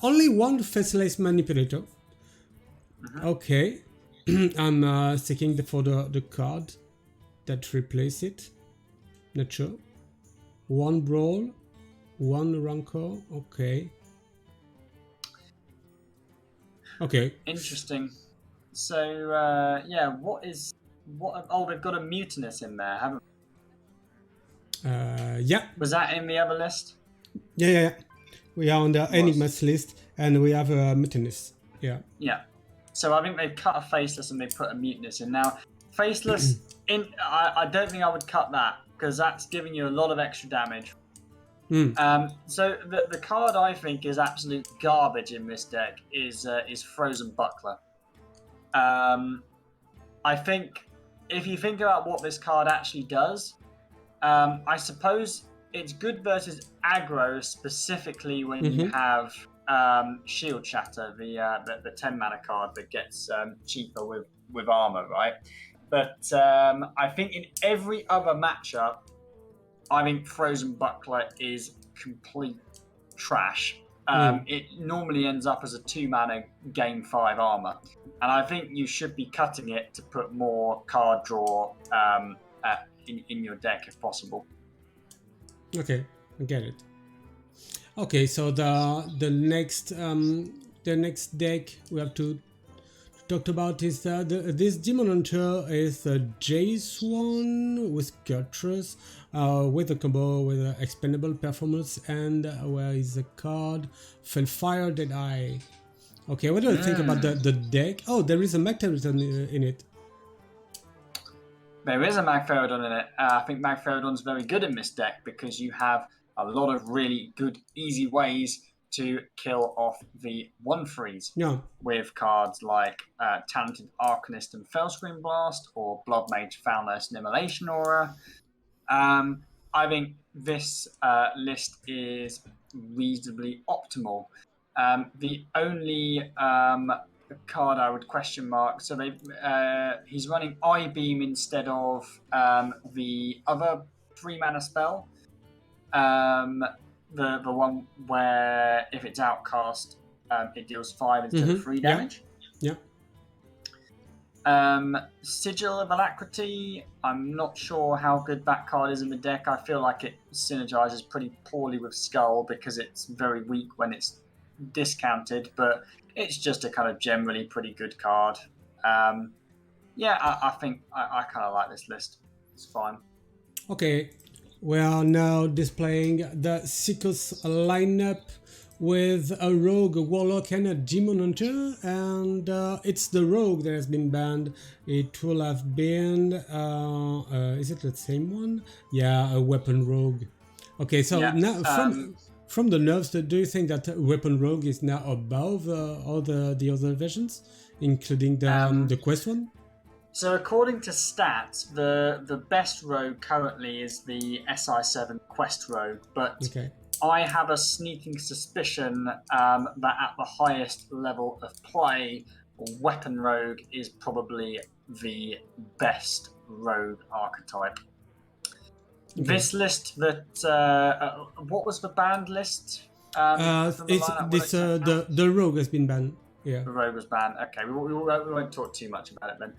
only one faceless manipulator. Okay, I'm checking for the card that replace it. Not sure. One brawl, one rancor. Okay. Okay. Interesting. So yeah, what? Oh, they've got a mutinous in there, haven't? Yeah. Was that in the other list? Yeah. We are on the Enigmas list, and we have a mutinous. Yeah. Yeah. So I think they've cut a faceless and they put a mutinous in. Now, faceless, I don't think I would cut that because that's giving you a lot of extra damage. So the card I think is absolute garbage in this deck is Frozen Buckler. I think if you think about what this card actually does, I suppose it's good versus aggro, specifically when you have Shield Shatter, the 10 mana card that gets cheaper with armor, right? But I think in every other matchup, I think Frozen Buckler is complete trash. It normally ends up as a 2 mana gain 5 armor, and I think you should be cutting it to put more card draw in your deck if possible. Okay, I get it. Okay, so the next deck we have to talk about is this Demon Hunter is Jace one with Kurtrus with a combo with expendable performance, and where is the card Fellfire Deadeye. Okay, what do you think about the deck? Oh, there is a Magtheridon in it. There is a Magtheridon in it. I think Magtheridon's very good in this deck because you have a lot of really good, easy ways to kill off the 1/3s with cards like Talented Arcanist and Fellscream Blast, or Blood Mage Foulness and Immolation Aura. I think this list is reasonably optimal. The only card I would question mark, so he's running Eye Beam instead of the other 3 mana spell. The one where if it's outcast, it deals 5 instead of 3 damage. Yeah. Sigil of Alacrity, I'm not sure how good that card is in the deck. I feel like it synergizes pretty poorly with Skull because it's very weak when it's discounted, but it's just a kind of generally pretty good card. I think I kind of like this list. It's fine. Okay. We are now displaying the Seekers lineup with a Rogue, a Warlock, and a Demon Hunter, and it's the Rogue that has been banned. It will have been, is it the same one? Yeah, a Weapon Rogue. Okay, so now from the nerfs, do you think that Weapon Rogue is now above all the other versions, including the Quest one? So according to stats, the best rogue currently is the SI7 Quest Rogue, but I have a sneaking suspicion that at the highest level of play, Weapon Rogue is probably the best rogue archetype. This list what was the banned list? The Rogue has been banned. Yeah. The Rogue was banned. Okay, we won't talk too much about it then.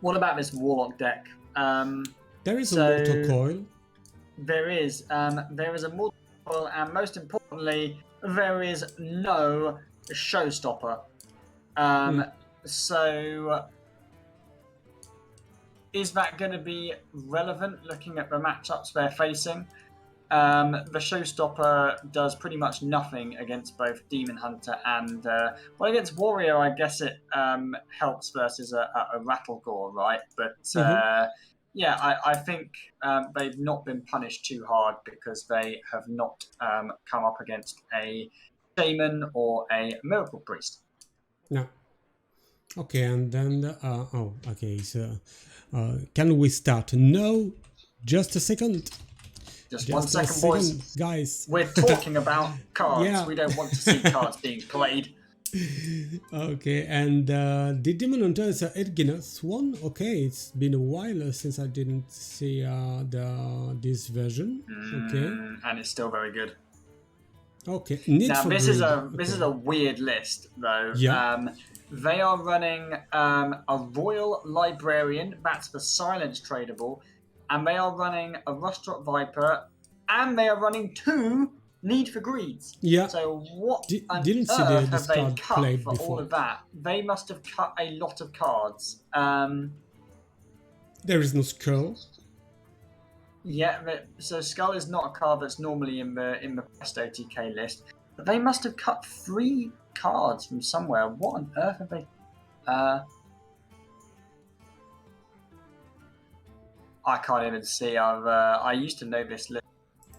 What about this Warlock deck? There is a Mortal Coil. There is a Mortal Coil, and most importantly, there is no Showstopper. So, is that going to be relevant looking at the matchups they're facing? The Showstopper does pretty much nothing against both Demon Hunter and against Warrior. I guess it helps versus a Rattlegore, right? But I think they've not been punished too hard because they have not come up against a Shaman or a Miracle Priest. No. Okay, and then so can we start? No, just a second. Just 1 second, boys. Guys. We're talking about cards. Yeah. We don't want to see cards being played. Okay, and the Demon Hunter is a Edginus one. Okay, it's been a while since I didn't see this version. Okay. And it's still very good. Okay. Now this is a weird list though. Yeah. They are running a Royal Librarian, that's the silence tradable, and they are running a Rustdrop Viper, and they are running 2 Need for Greeds. Yeah. So what on Didn't see earth this have they card cut played for before. all of that? They must have cut a lot of cards. There is no skull. Yeah, so Skull is not a card that's normally in the best OTK list. But they must have cut 3 cards from somewhere. What on earth have they? I can't even see. I used to know this list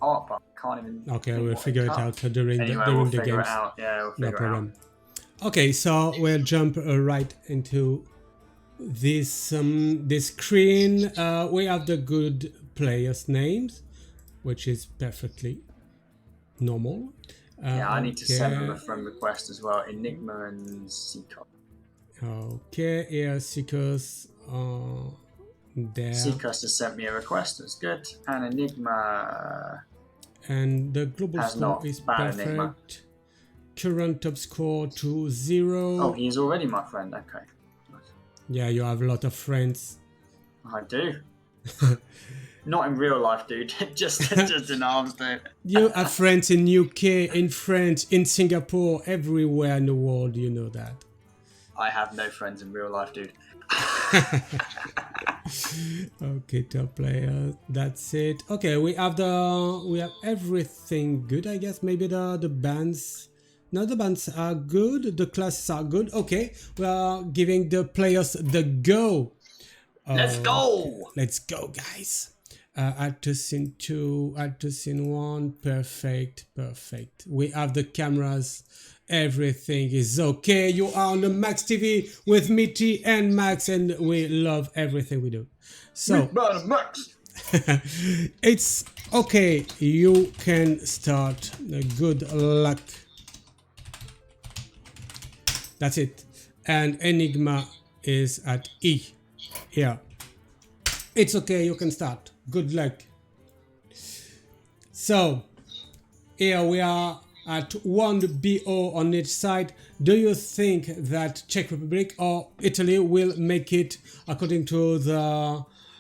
art, but I can't even. Okay, think we'll what figure they it cut. out during Anyway, during we'll the figure games. it out. Yeah, we'll No figure it out. problem. Okay, so we'll jump right into this this screen. We have the good players' names, which is perfectly normal. Yeah, I need to send them a okay. friend request as well. Enigma and Seacon. Okay, here Seekers there. Seacrest has sent me a request. That's good. And Enigma And the global has score not. is Bad Enigma. perfect. Current top score 2-0. Oh, he's already my friend. Okay. Yeah, you have a lot of friends. I do. Not in real life, dude. just in arms, dude. You have friends in UK, in France, in Singapore, everywhere in the world. You know that. I have no friends in real life, dude. Okay, top player. That's it. Okay, we have everything good. I guess maybe the bands. No, the bands are good. The classes are good. Okay, we are giving the players the go. Let's go! Let's go, guys. Add to scene 2, add to scene 1. Perfect. We have the cameras. Everything is okay. You are on the Max TV with Meati and Max, and we love everything we do. So, Max! it's okay. You can start. Good luck. That's it. And Enigma is at E. Here. It's okay. You can start. Good luck. So, here we are at 1 BO on each side. Do you think that Czech Republic or Italy will make it according to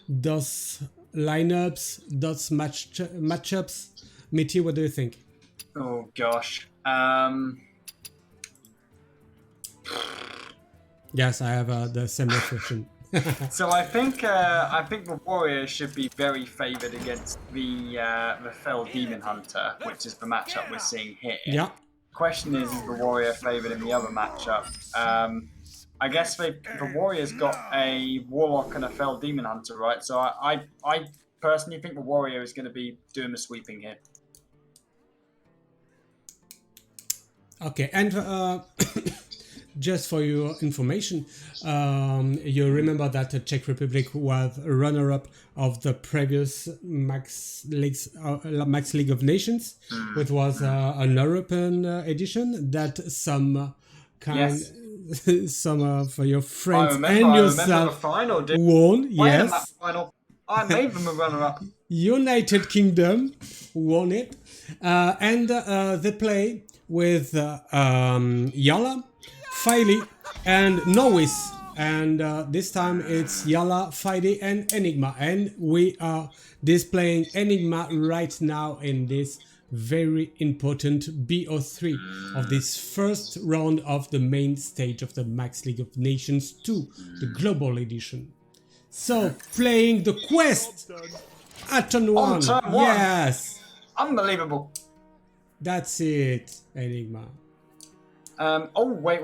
those lineups, those matchups? Meati, what do you think? Oh, gosh. Yes, I have the same reflection. So I think the Warriors should be very favoured against the Fell Demon Hunter, which is the matchup we're seeing here. Yeah. Question is the Warrior favoured in the other matchup? I guess the Warriors got a Warlock and a Fell Demon Hunter, right? So I personally think the Warrior is going to be doing the sweeping here. Okay, and just for your information, you remember that the Czech Republic was a runner-up of the previous Max League of Nations, which was an European edition that some of your friends and yourself won. Yes, I made them a runner-up. United Kingdom won it, and they play with Yala, Filey, and Norwis, and this time it's Yala, Filey, and Enigma, and we are displaying Enigma right now in this very important BO3 of this first round of the main stage of the Max League of Nations 2, the global edition. So, playing the quest at turn 1. turn 1. Yes, Unbelievable. that's it, Enigma. Oh wait.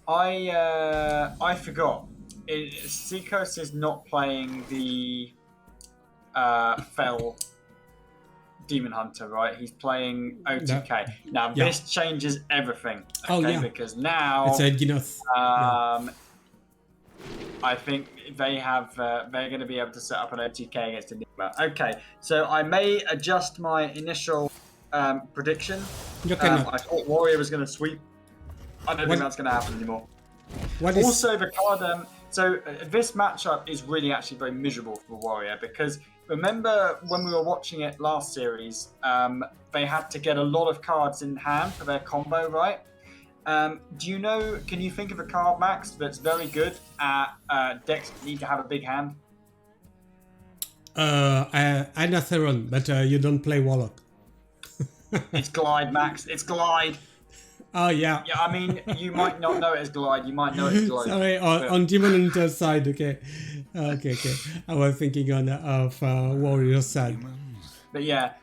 I forgot. Seacrest is not playing the Fell Demon Hunter, right? He's playing OTK. Now this changes everything. Okay, because now it's Edginoth. I think they're going to be able to set up an OTK against Enigma. Okay, so I may adjust my initial prediction. You cannot. I thought Warrior was going to sweep. I don't think that's going to happen anymore. Also, the card. So this matchup is really actually very miserable for Warrior because remember when we were watching it last series, they had to get a lot of cards in hand for their combo, right? Do you know? Can you think of a card, Max, that's very good at decks that need to have a big hand? Anatheron, but you don't play Warlock. It's Glide, Max. It's Glide. Oh yeah. Yeah, I mean, you might not know it as Glide. You might know it as Glide. Sorry, on Demon Hunter side, okay. Okay. I was thinking of Warrior side. But yeah,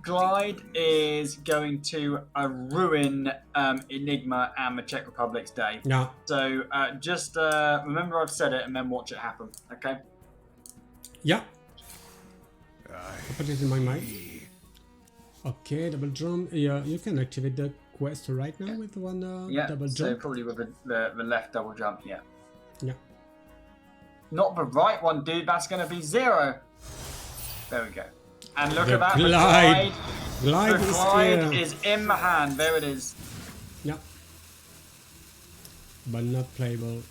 Glide is going to ruin Enigma and the Czech Republic's day. Yeah. So just remember I've said it and then watch it happen, okay? Yeah. I put it in my mind. Okay, double jump. Yeah, you can activate the quest right now with one double so jump. probably with the left double jump, yeah. Yeah. Not the right one, dude. That's going to be 0. There we go. And look at that. Glide. The Glide Glide is is in the hand. There it is. Yeah. But not playable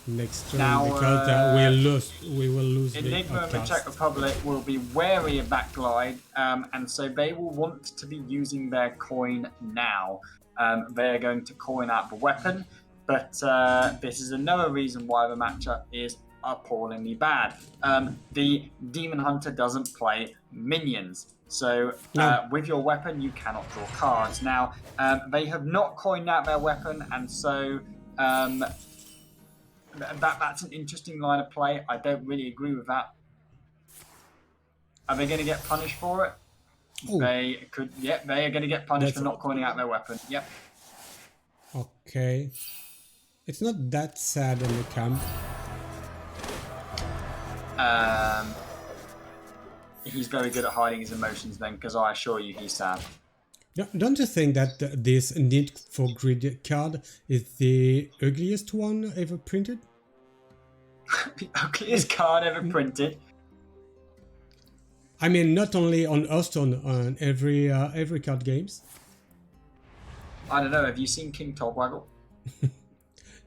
next turn Now, because we will lose Enigma and the cast. Czech Republic will be wary of that Glide, and so they will want to be using their coin now. They are going to coin out the weapon, but this is another reason why the matchup is appallingly bad. The Demon Hunter doesn't play minions, so with your weapon you cannot draw cards. Now, they have not coined out their weapon, and so that's an interesting line of play. I don't really agree with that. Are they going to get punished for it? Oh. They could. Yeah, they are going to get punished for not coining out their weapon. Yep. Okay. It's not that sad in the camp. He's very good at hiding his emotions then, because I assure you he's sad. Don't you think that this Need for Greed card is the ugliest one ever printed? The ugliest card ever printed. I mean, not only on Hearthstone, on every card games. I don't know, have you seen King Togwaggle?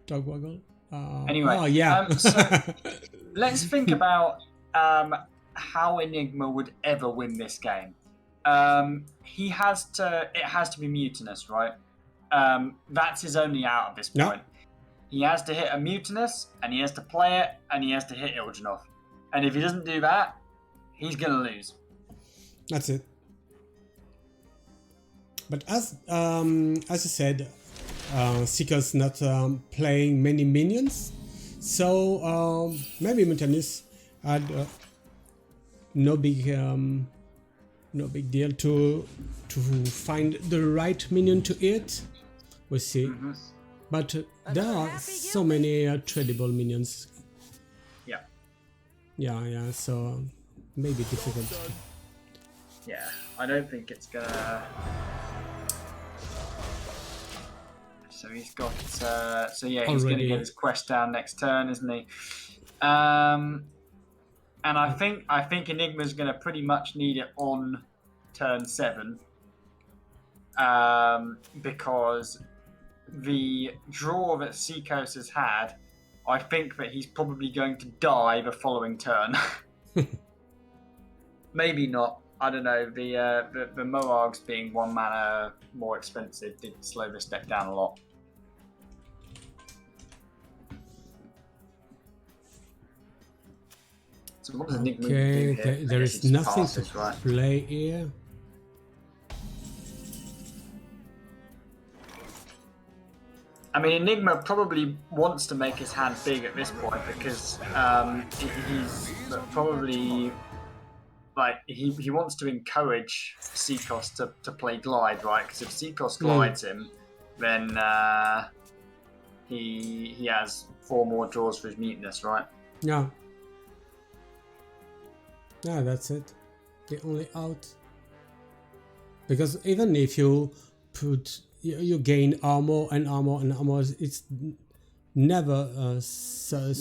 Togwaggle? Anyway, oh yeah. So let's think about how Enigma would ever win this game. It has to be Mutinous, right? That's his only out at this point. Yeah. He has to hit a Mutinous, and he has to play it, and he has to hit Il'gynoth. And if he doesn't do that, he's gonna lose. That's it. But as I said, Seeker's not playing many minions, so maybe Mutinous had no big deal to find the right minion to hit. We'll see. Mm-hmm. But there are so many tradable minions. Yeah. Yeah, so maybe difficult. Yeah, I don't think it's gonna... So he's got... so yeah, he's gonna get his quest down next turn, isn't he? And I think Enigma's gonna pretty much need it on turn 7. Because the draw that Seekos has had, I think that he's probably going to die the following turn. Maybe not. I don't know. The Moargs being 1 mana more expensive did slow this deck down a lot. So what does Enigma do here? There is nothing to play here. I mean, Enigma probably wants to make his hand big at this point because he's probably like he wants to encourage Seekos to play Glide, right? Because if Seekos glides him, then he has 4 more draws for his Mutinous, right? Yeah. Yeah, that's it. The only out. Because even if you put you gain armor and armor and armor, it's never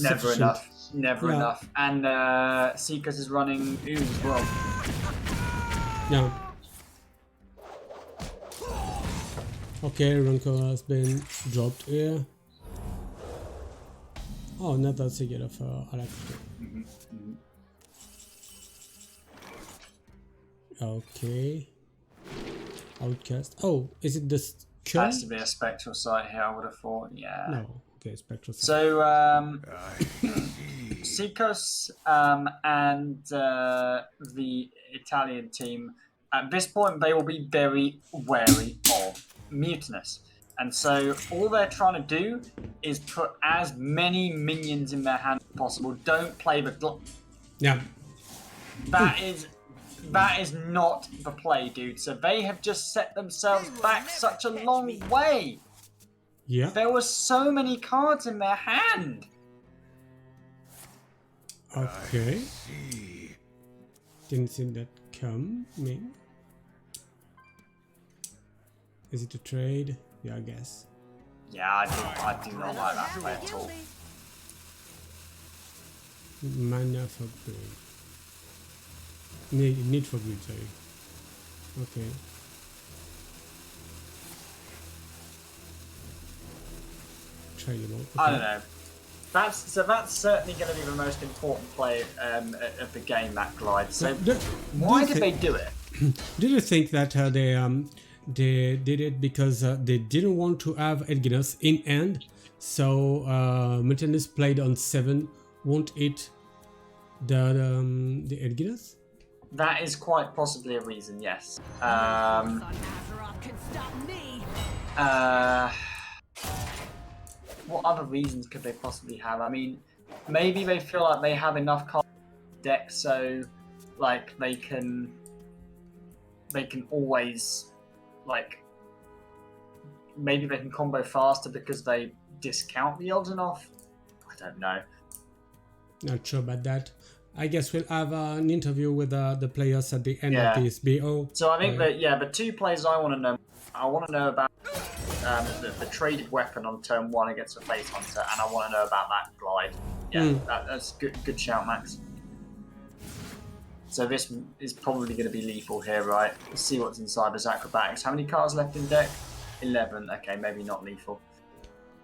never enough. Never enough. And Seekers is running Ooze as well. Yeah. Okay, Runko has been dropped here. Oh, another Sigurd of Electric. Okay. Outcast. Oh, is it this Kill? Has to be a spectral sight here, I would have thought. Yeah. No. Okay, spectral sight. So, Sikos and the Italian team, at this point, they will be very wary of Mutinous. And so all they're trying to do is put as many minions in their hand as possible. Don't play the... Yeah. That is not the play, dude. So they have just set themselves back such a long way. Yeah. There were so many cards in their hand. Okay. Didn't see that coming. Is it a trade? Yeah, I guess. Yeah, I do not like that play at all. Mana for greed. Need for greed, sorry. Okay. Tradable. Okay. I don't know. That's certainly going to be the most important play of the game, that glide. So why did they do it? Did you think that they did it because they didn't want to have Edginos in hand, so Mutinous played on 7 won't hit the Edginos? That is quite possibly a reason, yes. What other reasons could they possibly have? I mean, maybe they feel like they have enough cards in the deck, so like they can always, like, maybe they can combo faster because they discount the Eldenov. I don't know. Not sure about that. I guess we'll have an interview with the players at the end of this BO. So I think that, the two plays I want to know about the traded weapon on turn 1 against a face hunter, and I want to know about that glide. Yeah, that's good shout, Max. So this is probably going to be lethal here, right? Let's see what's inside this acrobatics. How many cards left in deck? 11. Okay, maybe not lethal.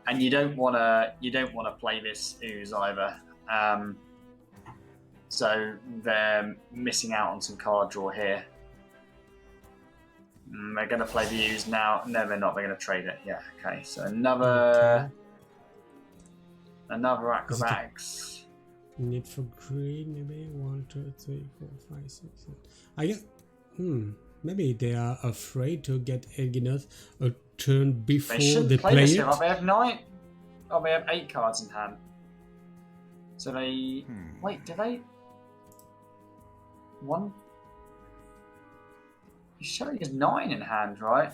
And you don't want to play this ooze either. So they're missing out on some card draw here. They're going to play the ooze now. No, they're not. They're going to trade it. Yeah. Okay. So another acrobatics. Need for greed, maybe 1, 2, 3, 4, 5, 6, 7. I guess. Maybe they are afraid to get Edginos a turn before they play it. They have 9. Oh, they have 8 cards in hand. So they wait. Do they? 1. He's showing us 9 in hand, right?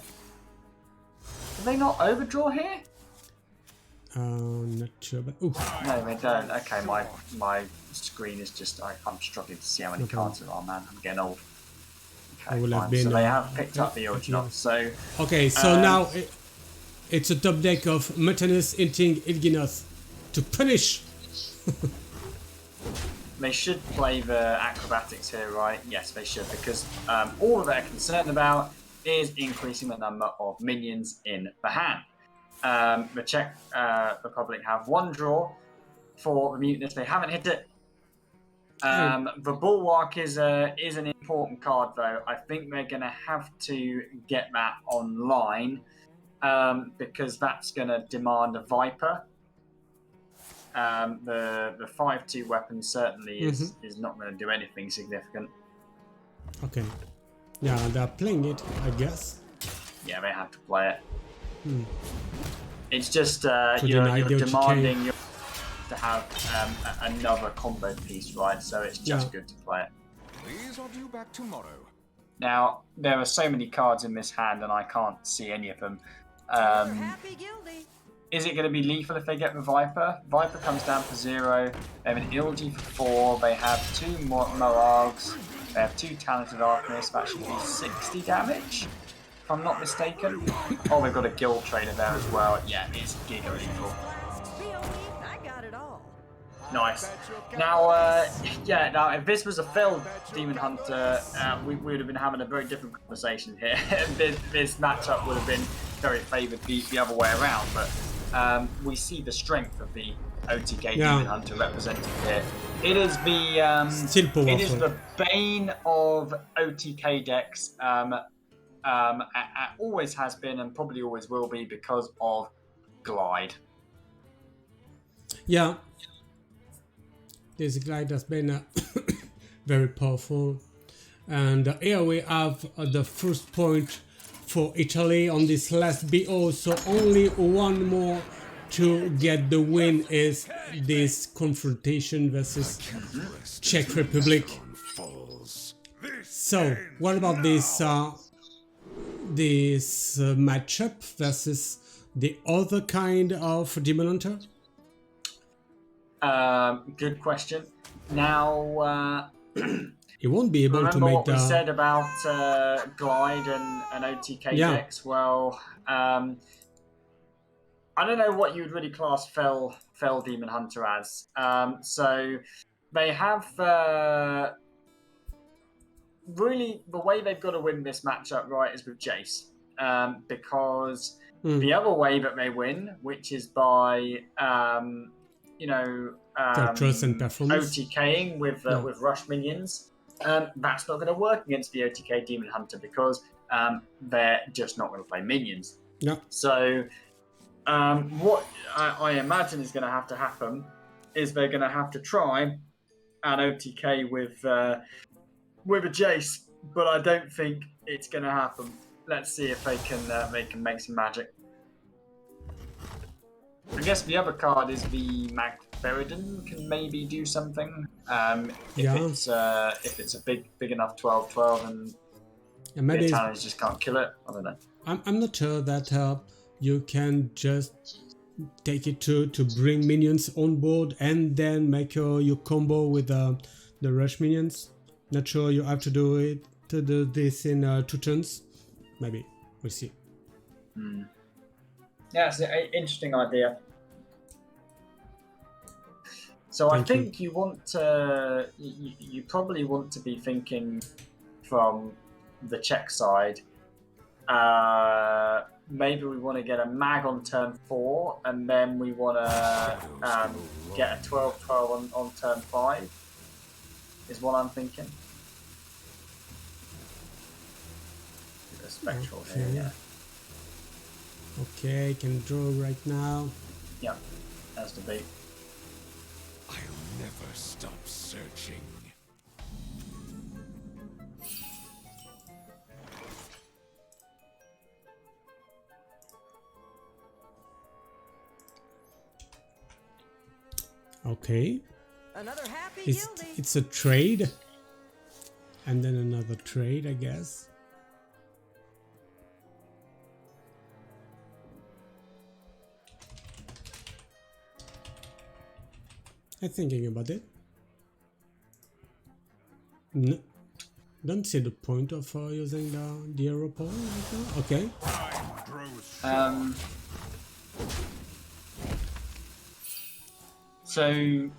Do they not overdraw here? Not sure, but no, they don't. Okay, my screen is just I'm struggling to see how many cards there are. Man, I'm getting old. Okay, fine. So they have picked up the Elginov. So okay, so now it's a top deck of Mutinous hitting Elginos to punish. They should play the acrobatics here, right? Yes, they should, because all they're concerned about is increasing the number of minions in the hand. The Czech Republic have 1 draw for the Mutinous. They haven't hit it. The Bulwark is an important card, though. I think they're going to have to get that online because that's going to demand a Viper. The 5-2 weapon certainly is not going to do anything significant. Okay. Yeah, they're playing it, I guess. Yeah, they have to play it. It's just you're demanding to have another combo piece, right? So it's just good to play it. These are due back tomorrow. Now, there are so many cards in this hand and I can't see any of them. Is it going to be lethal if they get the Viper? Viper comes down for 0. They have an Ilgi for 4. They have 2 Morags. They have 2 Talented Archonists. That should be 60 damage, if I'm not mistaken. Oh, they've got a Guild Trader there as well. Yeah, it's Giga lethal. Nice. Now, now if this was a failed Demon Hunter, we would have been having a very different conversation here. this matchup would have been very favoured the other way around, but we see the strength of the OTK Demon Hunter represented here. It is the Still powerful. it is the bane of OTK decks. Always has been and probably always will be because of glide. Yeah, this glide has been very powerful. And here we have the first point for Italy on this last BO. So only one more to get the win is this confrontation versus Czech Republic. So what about this matchup versus the other kind of Demon Hunter? Good question. Now, it won't be able to remember make what we said about glide and OTK decks? Well, I don't know what you would really class Fell Demon Hunter as. So they have really the way they've got to win this matchup right is with Jace, because the other way that they win, which is by trust and performance, OTKing with rush minions. That's not going to work against the OTK Demon Hunter because they're just not going to play minions. Yeah. So what I imagine is going to have to happen is they're going to have to try an OTK with a Jace, but I don't think it's going to happen. Let's see if they can make some magic. I guess the other card is the Magtheridon can maybe do something. If it's a big enough 12/12 and maybe the Italians just can't kill it. I don't know. I'm not sure that you can just take it to bring minions on board and then make your combo with the rush minions. Not sure you have to do this in 2 turns. Maybe we'll see. Yeah, it's an interesting idea. So I think you want to, you probably want to be thinking from the Czech side. Maybe we want to get a mag on turn 4, and then we want to get a 12/12 on turn 5. Is what I'm thinking. A spectral here, yeah. Okay, can draw right now. Yeah, that's the beat. I'll never stop searching. Okay. Another happy It's a trade. And then another trade, I guess. I'm thinking about it. No, don't see the point of using the arrow pole right now. Okay. So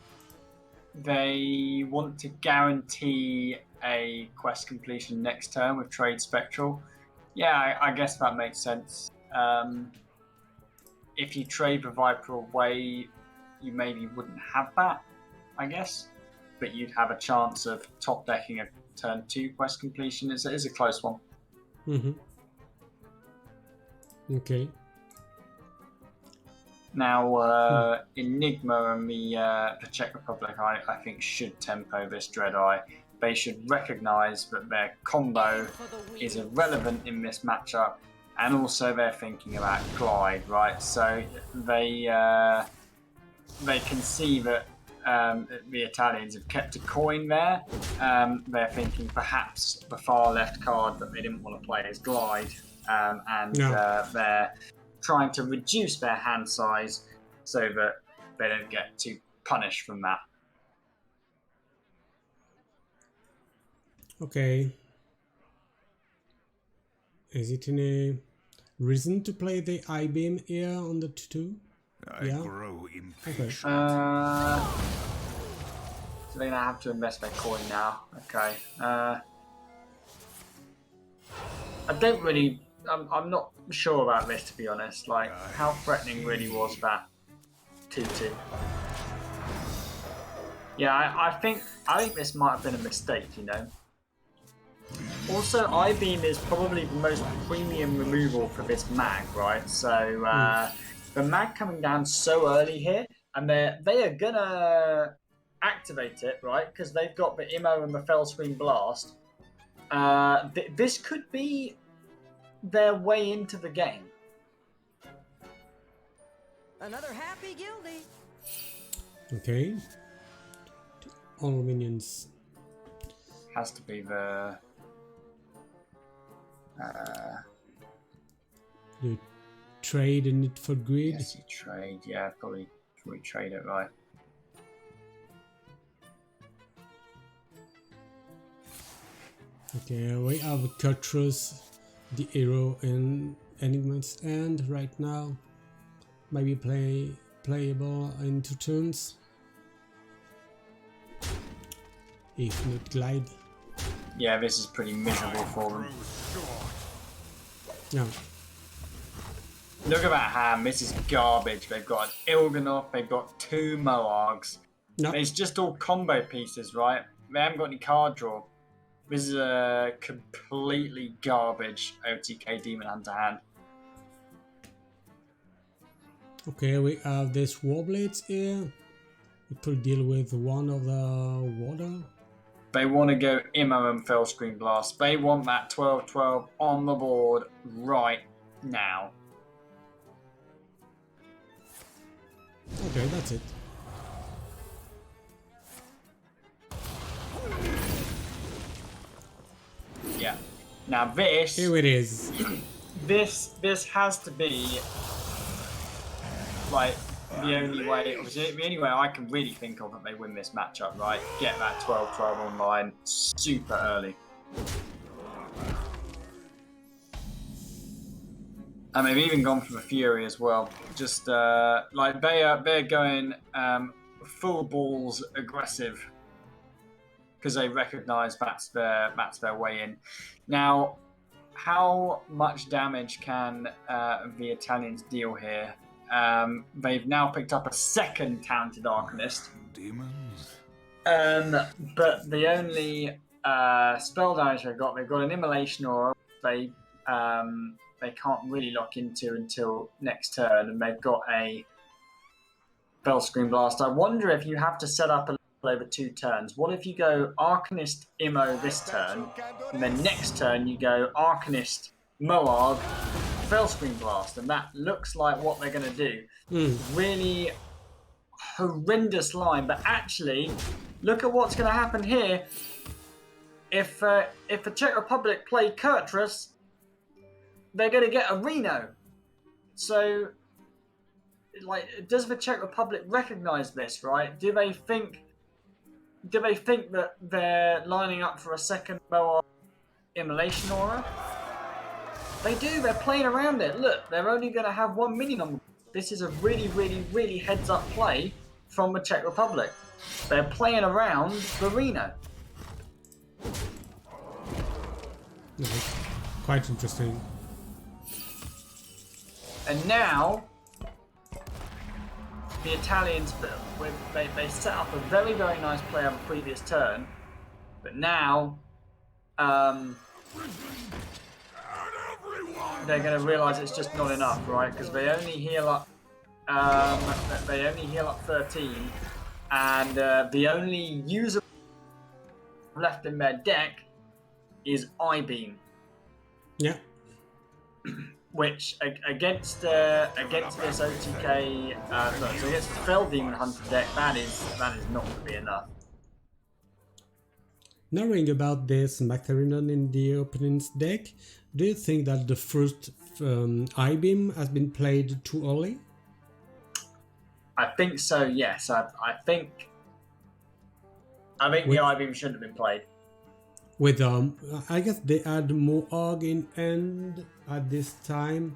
they want to guarantee a quest completion next turn with Trade Spectral. Yeah, I guess that makes sense. If you trade the Viper away, you maybe wouldn't have that, I guess. But you'd have a chance of top decking a turn 2 quest completion. It is a close one. Okay. Now, Enigma and the Czech Republic, I think, should tempo this Dreadeye. They should recognise that their combo is irrelevant in this matchup, and also they're thinking about glide, right? So they can see that the Italians have kept a coin there. They're thinking perhaps the far left card that they didn't want to play is glide, they're trying to reduce their hand size so that they don't get too punished from that. Okay. Is it any reason to play the I-beam here on the 2? I grow impatient. So they're gonna have to invest their coin now. Okay. I don't really. I'm not sure about this, to be honest. Like, how threatening really was that 2/2? Yeah, I think this might have been a mistake. You know, Also, I-beam is probably the most premium removal for this mag, right? So the mag coming down so early here, and they are gonna activate it, right? Because they've got the Immo and the Fell Screen Blast. This could be their way into the game. Another happy guildie. Okay. All minions. Has to be the. You trade in it for grid. Yes, you trade. Yeah, probably trade it, right. Okay, we have Cutros, the hero, and Enigma's End right now. Maybe playable in 2 turns. If not glide. Yeah, this is pretty miserable for them. No. Look at that hand. This is garbage. They've got an Il'gynoth. They've got 2 Moargs. No. It's just all combo pieces, right? They haven't got any card draw. This is a completely garbage OTK Demon Hunter hand. Okay, we have this Warblades here. We could deal with one of the water. They want to go Immo and Fell Screen Blast. They want that 12-12 on the board right now. Okay, that's it. Yeah. Now this... Here it is. This has to be like the only way. Obviously, the only way I can really think of that they win this matchup, right? Get that 12-12 online super early. And they've even gone for the Fury as well. Just like they're going full balls aggressive because they recognise that's their way in. Now, how much damage can the Italians deal here? They've now picked up a second Talented Arcanist. Demons? But the only spell damage they've got an Immolation Aura. They can't really lock into until next turn, and they've got a Fell Screen Blast. I wonder if you have to set up a over 2 turns. What if you go Arcanist Immo this turn, and then next turn you go Arcanist Moarg Fell Screen Blast, and that looks like what they're going to do. Really horrendous line, but actually, look at what's going to happen here. If the Czech Republic play Kurtrus, they're going to get a Reno. So, like, does the Czech Republic recognise this? Right? Do they think that they're lining up for a second Moarg Immolation Aura? They do. They're playing around it. Look, they're only going to have 1 minion on. This is a really, really, really heads-up play from the Czech Republic. They're playing around the Reno. Quite interesting. And now, the Italians, they set up a very, very nice play on the previous turn, but now they're going to realise it's just not enough, right? Because they only heal up 13, and the only user left in their deck is I-beam. Yeah. Which against this OTK, so against the Fell Demon Hunter deck, that is not going to be enough. Knowing about this Macarinon in the opponent's deck, do you think that the first I-beam has been played too early? I think so. Yes, I think the I-beam shouldn't have been played. With I guess they had Moarg in end at this time.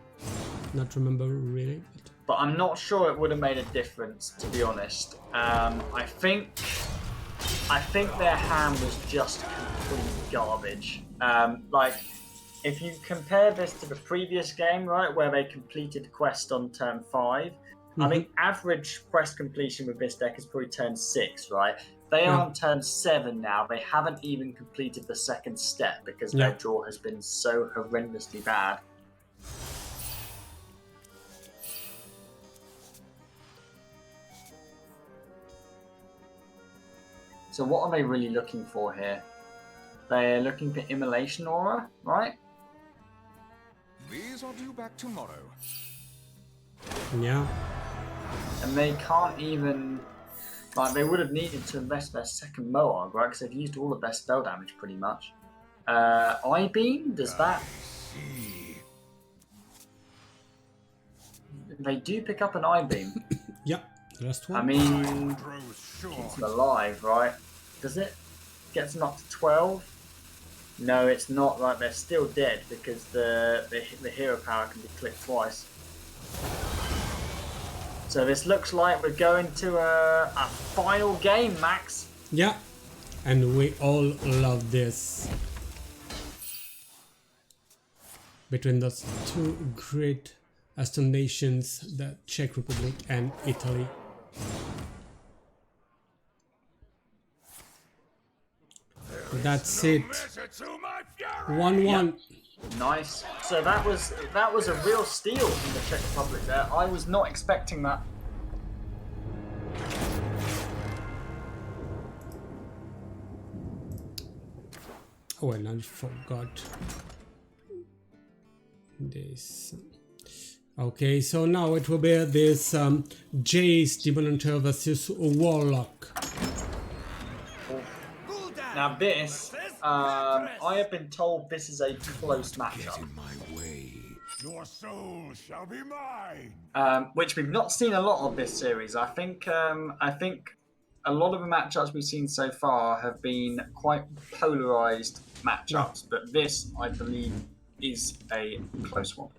Not remember really. But I'm not sure it would have made a difference, to be honest. I think their hand was just complete garbage. Like, if you compare this to the previous game, right, where they completed quest on turn 5, I think average quest completion with this deck is probably turn 6, right? They are on turn 7 now. They haven't even completed the second step because their draw has been so horrendously bad. So what are they really looking for here? They're looking for Immolation Aura, right? These are due back tomorrow. Yeah. And they can't even... Like, they would have needed to invest their second Moog, right? Because they've used all of their spell damage, pretty much. I-Beam, does that... They do pick up an I-Beam. Yep, the last one. I mean, it's alive, right? Does it get them up to 12? No, it's not. Like, they're still dead because the hero power can be clicked twice. So this looks like we're going to a final game, Max. Yeah, and we all love this. Between those two great Eastern nations, the Czech Republic and Italy. That's it. 1-1. Nice. So that was a real steal from the Czech Republic there. I was not expecting that. Oh, and I forgot this. Okay, so now it will be this Jace Demon Hunter versus Warlock. Now this, I have been told this is a close matchup. In my way. Your soul shall be mine. Which we've not seen a lot of this series. I think a lot of the matchups we've seen so far have been quite polarized matchups, but this, I believe, is a close one.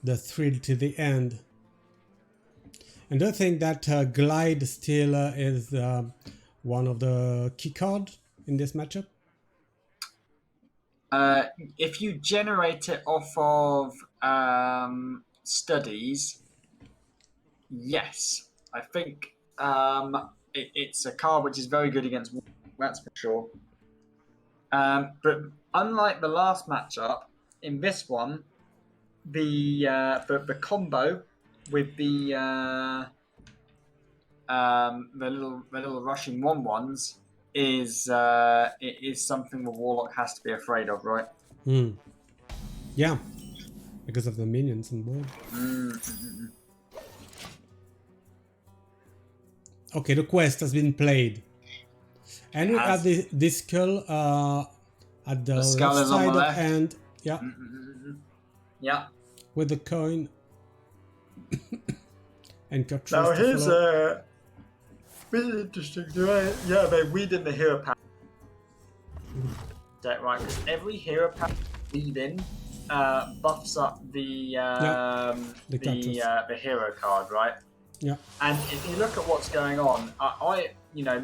The thrill to the end. And I think that Glide still is one of the key cards in this matchup. If you generate it off of studies, yes. I think it's a card which is very good against Warlock, that's for sure. But unlike the last matchup, in this one, the combo with the little rushing 1/1s is something the Warlock has to be afraid of, right? Yeah, because of the minions on board. Okay, the quest has been played, and we have this skull at the left side of hand. Yeah. Yeah. With the coin and capture. Now here's really interesting. Yeah, they weed in the hero pack. That right? Because every hero pack weed in buffs up the hero card, right? Yeah. And if you look at what's going on,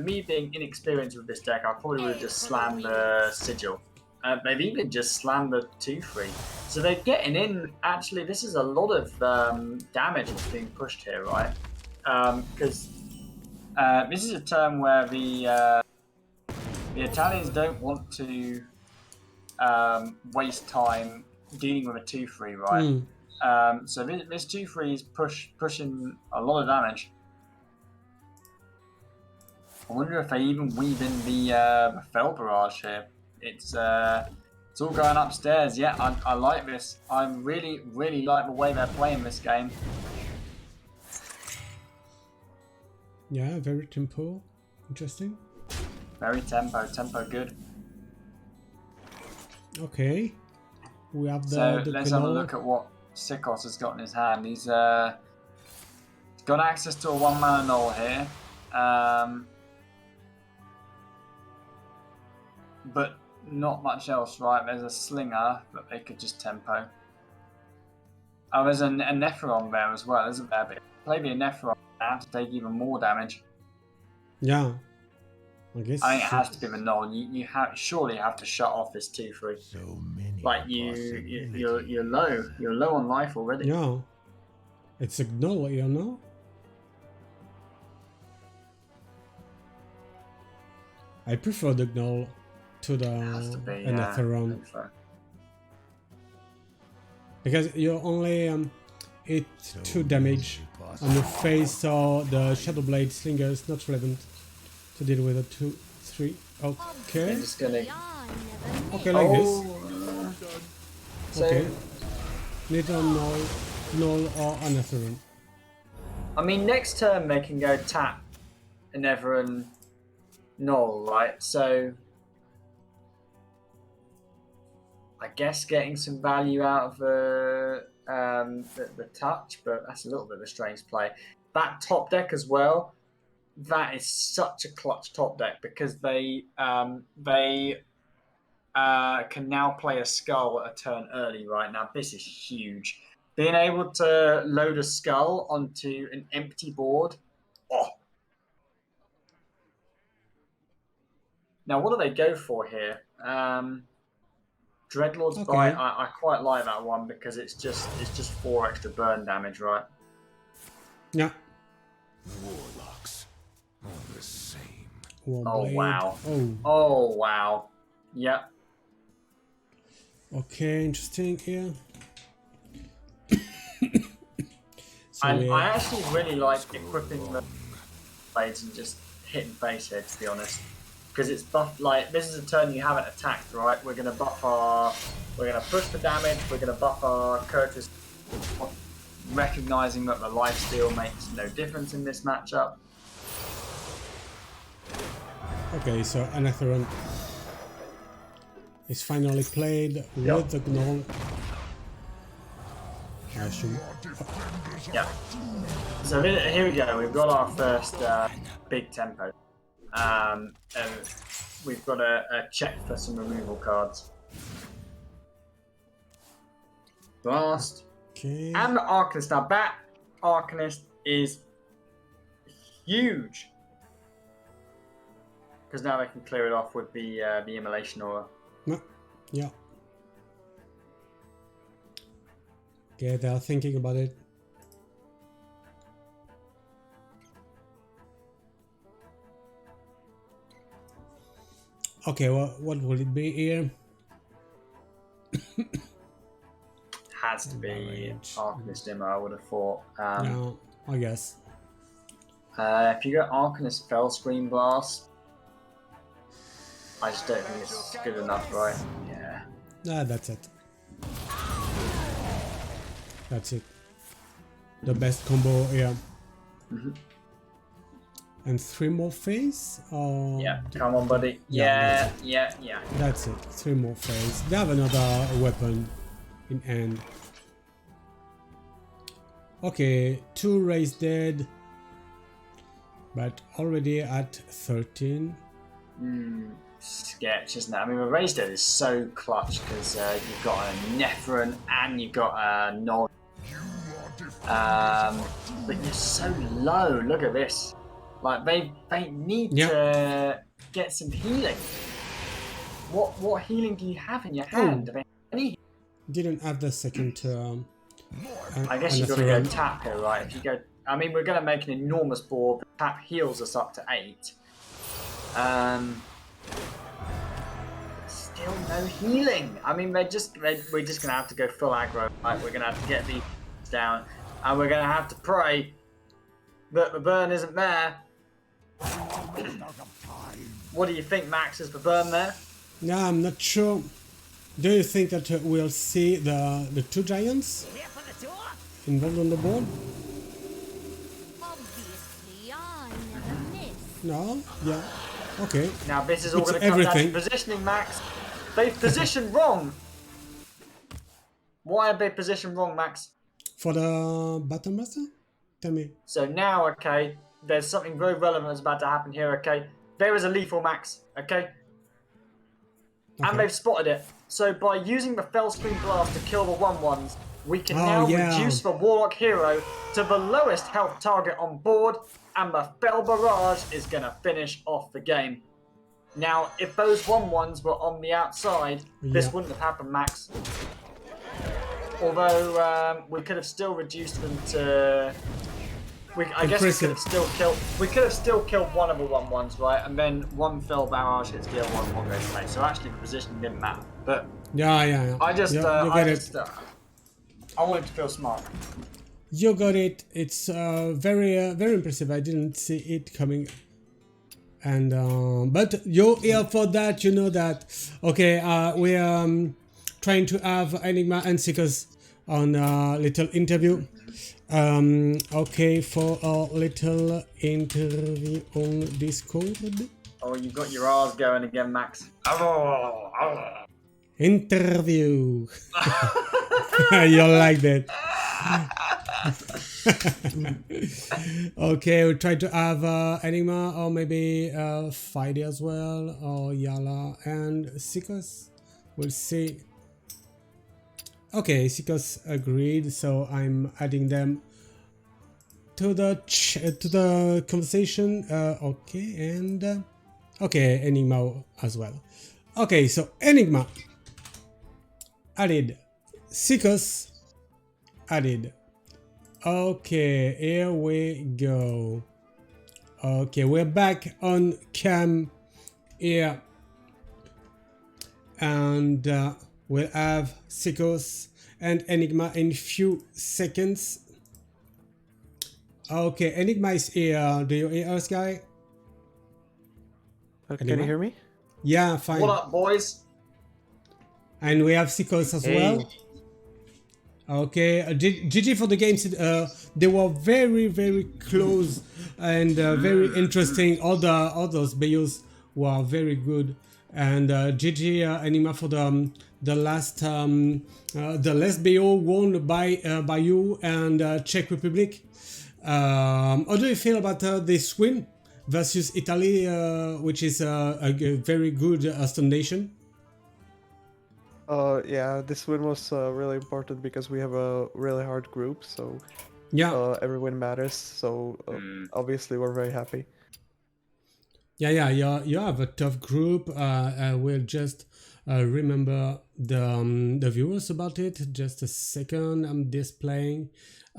me being inexperienced with this deck, I probably would have just slammed the sigil. They've even just slammed the 2/3. So they're getting in. Actually, this is a lot of damage that's being pushed here, right? Because this is a turn where the Italians don't want to waste time dealing with a 2/3, right? So this 2/3 is pushing a lot of damage. I wonder if they even weave in the Fell Barrage here. It's all going upstairs. Yeah, I like this. I really like the way they're playing this game. Yeah, very tempo. Interesting. Very tempo good. Okay. We have the let's have a look at what Sikos has got in his hand. He's got access to a 1-mana null here. But not much else, right? There's a slinger, but they could just tempo. Oh, there's a Nephiron there as well, isn't there? But maybe a Nephiron now to take even more damage. Yeah. I guess. I think it has to be the null. You surely have to shut off this 2/3. So many. Like you're low. You're low on life already. Yeah. It's a null, you know? I prefer the Gnoll to the Has to be, Anatheron. Because you only hit 2 damage on the face, so the Shadowblade Slinger is not relevant to deal with a 2, 3. Okay. I'm just gonna. Okay, like this. So, Okay. Neither Gnoll or Anatheron. I mean, next turn they can go tap Anatheron Null, right? So, I guess getting some value out of the touch, but that's a little bit of a strange play. That top deck as well, that is such a clutch top deck because they can now play a skull a turn early right now. This is huge. Being able to load a skull onto an empty board. Oh. Now, what do they go for here? Dreadlord's Bite. I quite like that one because it's just 4 extra burn damage, right? Yeah. Warlocks are the same. Oh wow. Oh. Oh wow. Yep. Okay, interesting here. So And I actually really like equipping the blades and just hitting face here, to be honest. Because it's buffed, like, this is a turn you haven't attacked, right? We're going to buff we're going to push the damage, we're going to buff our characters, recognizing that the lifesteal makes no difference in this matchup. Okay, so Anatheron is finally played with the Gnoll. I should... Yeah. So here we go, we've got our first big tempo. And we've got a check for some removal cards. Blast. Okay. And the Arcanist. Now that Arcanist is huge. Because now they can clear it off with the Immolation Aura. Yeah. Okay, they are thinking about it. Okay, well, what will it be here? Has to be Arcanist Immo, I would have thought. No, I guess. If you go Arcanist Fell Screen Blast, I just don't think it's good enough, right? Yeah. Ah, that's it. That's it. The best combo here. And 3 more phase? Or... Yeah, come on, buddy. Yeah. That's it. 3 more phase. They have another weapon in hand. Okay, 2 raised dead. But already at 13. Sketch, isn't it? I mean, the raised dead is so clutch because you've got a Nephron and you've got a Nod. But you're so low. Look at this. Like they need to get some healing. What healing do you have in your hand? Any? Didn't have the second turn. I guess you've got to go tap here, right? If you go, I mean, we're going to make an enormous board. But tap heals us up to 8. Still no healing. I mean, we're just going to have to go full aggro. Right? We're going to have to get these down, and we're going to have to pray that the burn isn't there. What do you think, Max? Is the burn there? No, I'm not sure. Do you think that we'll see the 2 giants involved on the board? Obviously, I never miss. No? Yeah. Okay. Now this is all It's going to come down everything. to positioning, Max. They've positioned wrong. Why have they positioned wrong, Max? For the Battle Master? Tell me. So now, okay, there's something very relevant that's about to happen here, okay? There is a lethal, Max, okay? And they've spotted it. So by using the Fell Screen Blast to kill the 1/1s, we can now reduce the Warlock hero to the lowest health target on board, and the Fell Barrage is going to finish off the game. Now, if those 1/1s were on the outside, this wouldn't have happened, Max. Although we could have still reduced them to I guess we could Impressive. have still killed. We could have still killed one of the 1/1s, right? And then one fell barrage hits the other one goes away. So actually, the position didn't matter. But Yeah. I just, you got it. I wanted to feel smart. You got it. It's very impressive. I didn't see it coming. And but you're here for that. You know that. Okay. We're trying to have Enigma and Seekers on a little interview. Okay, for a little interview on Discord. Oh, you got your R's going again, Max. Interview. You like that? Okay, we'll try to have Enigma or maybe Friday as well, or Yala and Seekers. We'll see. Okay, Seekers agreed, so I'm adding them to the conversation. Okay, and okay, Enigma as well. Okay, so Enigma added, Seekers added. Okay, here we go. Okay, we're back on cam here, and we'll have Seekers and Enigma in few seconds. Okay, Enigma is here. Do you hear us, guy? Can you hear me? Yeah, fine. What up, boys? And we have Seekers as well. Okay, GG for the games. They were very close and very interesting. All those bios were very good. And GG Enigma for the last BO won by you and Czech Republic. How do you feel about this win versus Italy, which is a very good Aston nation? Yeah, this win was really important because we have a really hard group, so yeah, every win matters. So obviously we're very happy. Yeah, you have a tough group. We'll just remember the viewers about it. Just a second, I'm displaying.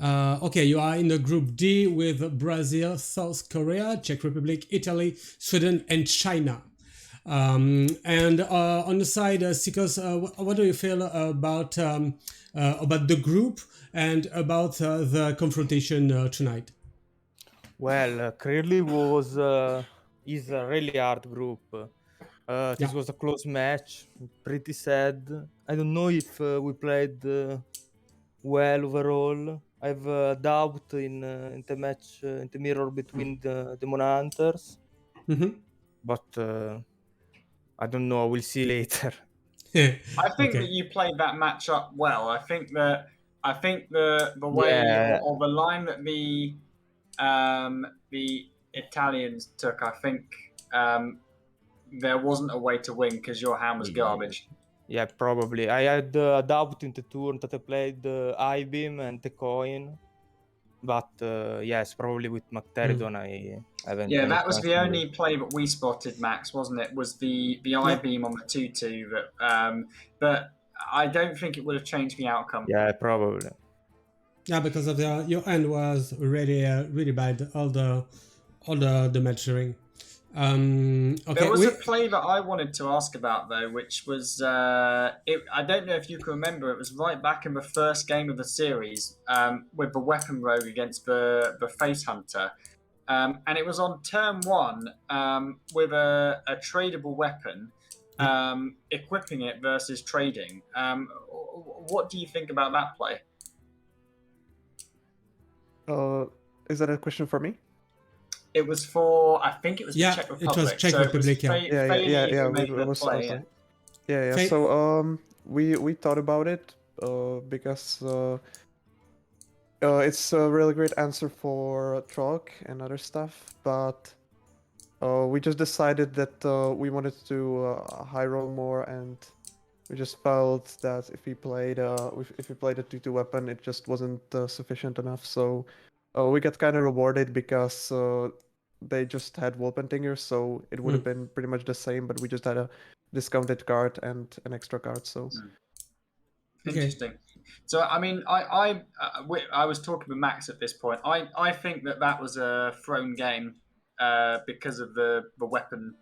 Okay, you are in the group D with Brazil, South Korea, Czech Republic, Italy, Sweden, and China. And on the side, Seekers, what do you feel about the group and about the confrontation tonight? Well, clearly is a really hard group. This was a close match, pretty sad. I don't know if we played well overall. I have doubt in the match, in the mirror between the Demon Hunters. But I don't know. We'll see later. I think that you played that match up well. I think the way or the line that the Italians took, I think there wasn't a way to win because your hand was garbage. Yeah, probably. I had a doubt in the turn that I played the I-beam and the coin. But yes, probably with Macteridon I haven't. Yeah, that was the only play that we spotted, Max, wasn't it? Was the I-beam on the 2-2 that but I don't think it would have changed the outcome. Yeah, probably. Yeah, because of your hand was really bad. All the measuring. Okay. There was a play that I wanted to ask about though, which was I don't know if you can remember. It was right back in the first game of the series with the weapon rogue against the face hunter, and it was on turn 1 with a tradable weapon, equipping it versus trading. What do you think about that play? Is that a question for me? It was for, I think it was the Czech Republic. It was Czech Republic, yeah. So we thought about it because it's a really great answer for Trog and other stuff, but we just decided that we wanted to high roll more, and we just felt that if we played a 2-2 weapon, it just wasn't sufficient enough. So we got kind of rewarded because they just had Wolpentingers, so it would have been pretty much the same, but we just had a discounted card and an extra card. So interesting. So I mean, I was talking with Max at this point. I think that was a thrown game because of the weapon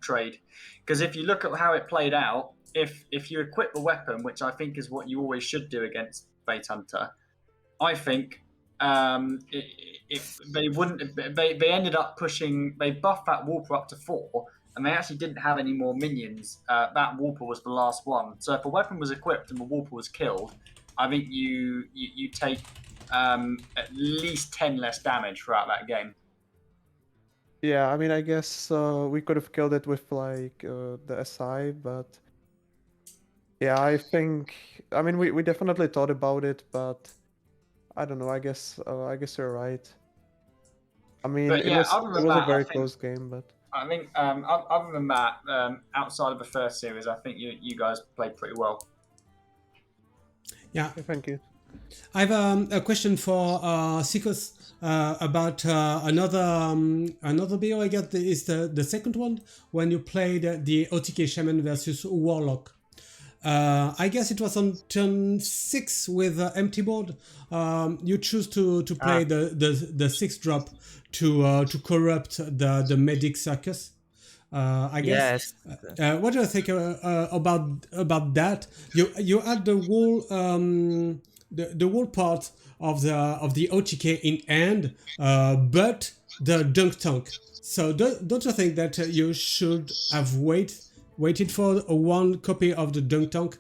trade. Because if you look at how it played out, if you equip the weapon, which I think is what you always should do against Fate Hunter, I think if they wouldn't, they ended up pushing. They buffed that Warper up to 4, and they actually didn't have any more minions. That Warper was the last one. So if a weapon was equipped and the Warper was killed, I think you take at least 10 less damage throughout that game. Yeah, I mean, I guess we could have killed it with like the SI, but yeah, I think. I mean, we definitely thought about it, but I don't know. I guess you're right. I mean, But yeah, other it than was that, a very I think, close game, but I think other than that, outside of the first series, I think you guys played pretty well. Yeah. thank you. I have a question for Sikos about another BO. I guess is the second one when you played the OTK Shaman versus Warlock. I guess it was on turn 6 with empty board. You choose to play the 6 drop to corrupt the medic circus. I guess. Yes. What do you think about that? You had the whole the whole part of the OTK in hand, but the dunk tank. So don't you think that you should have waited for one copy of the dunk tank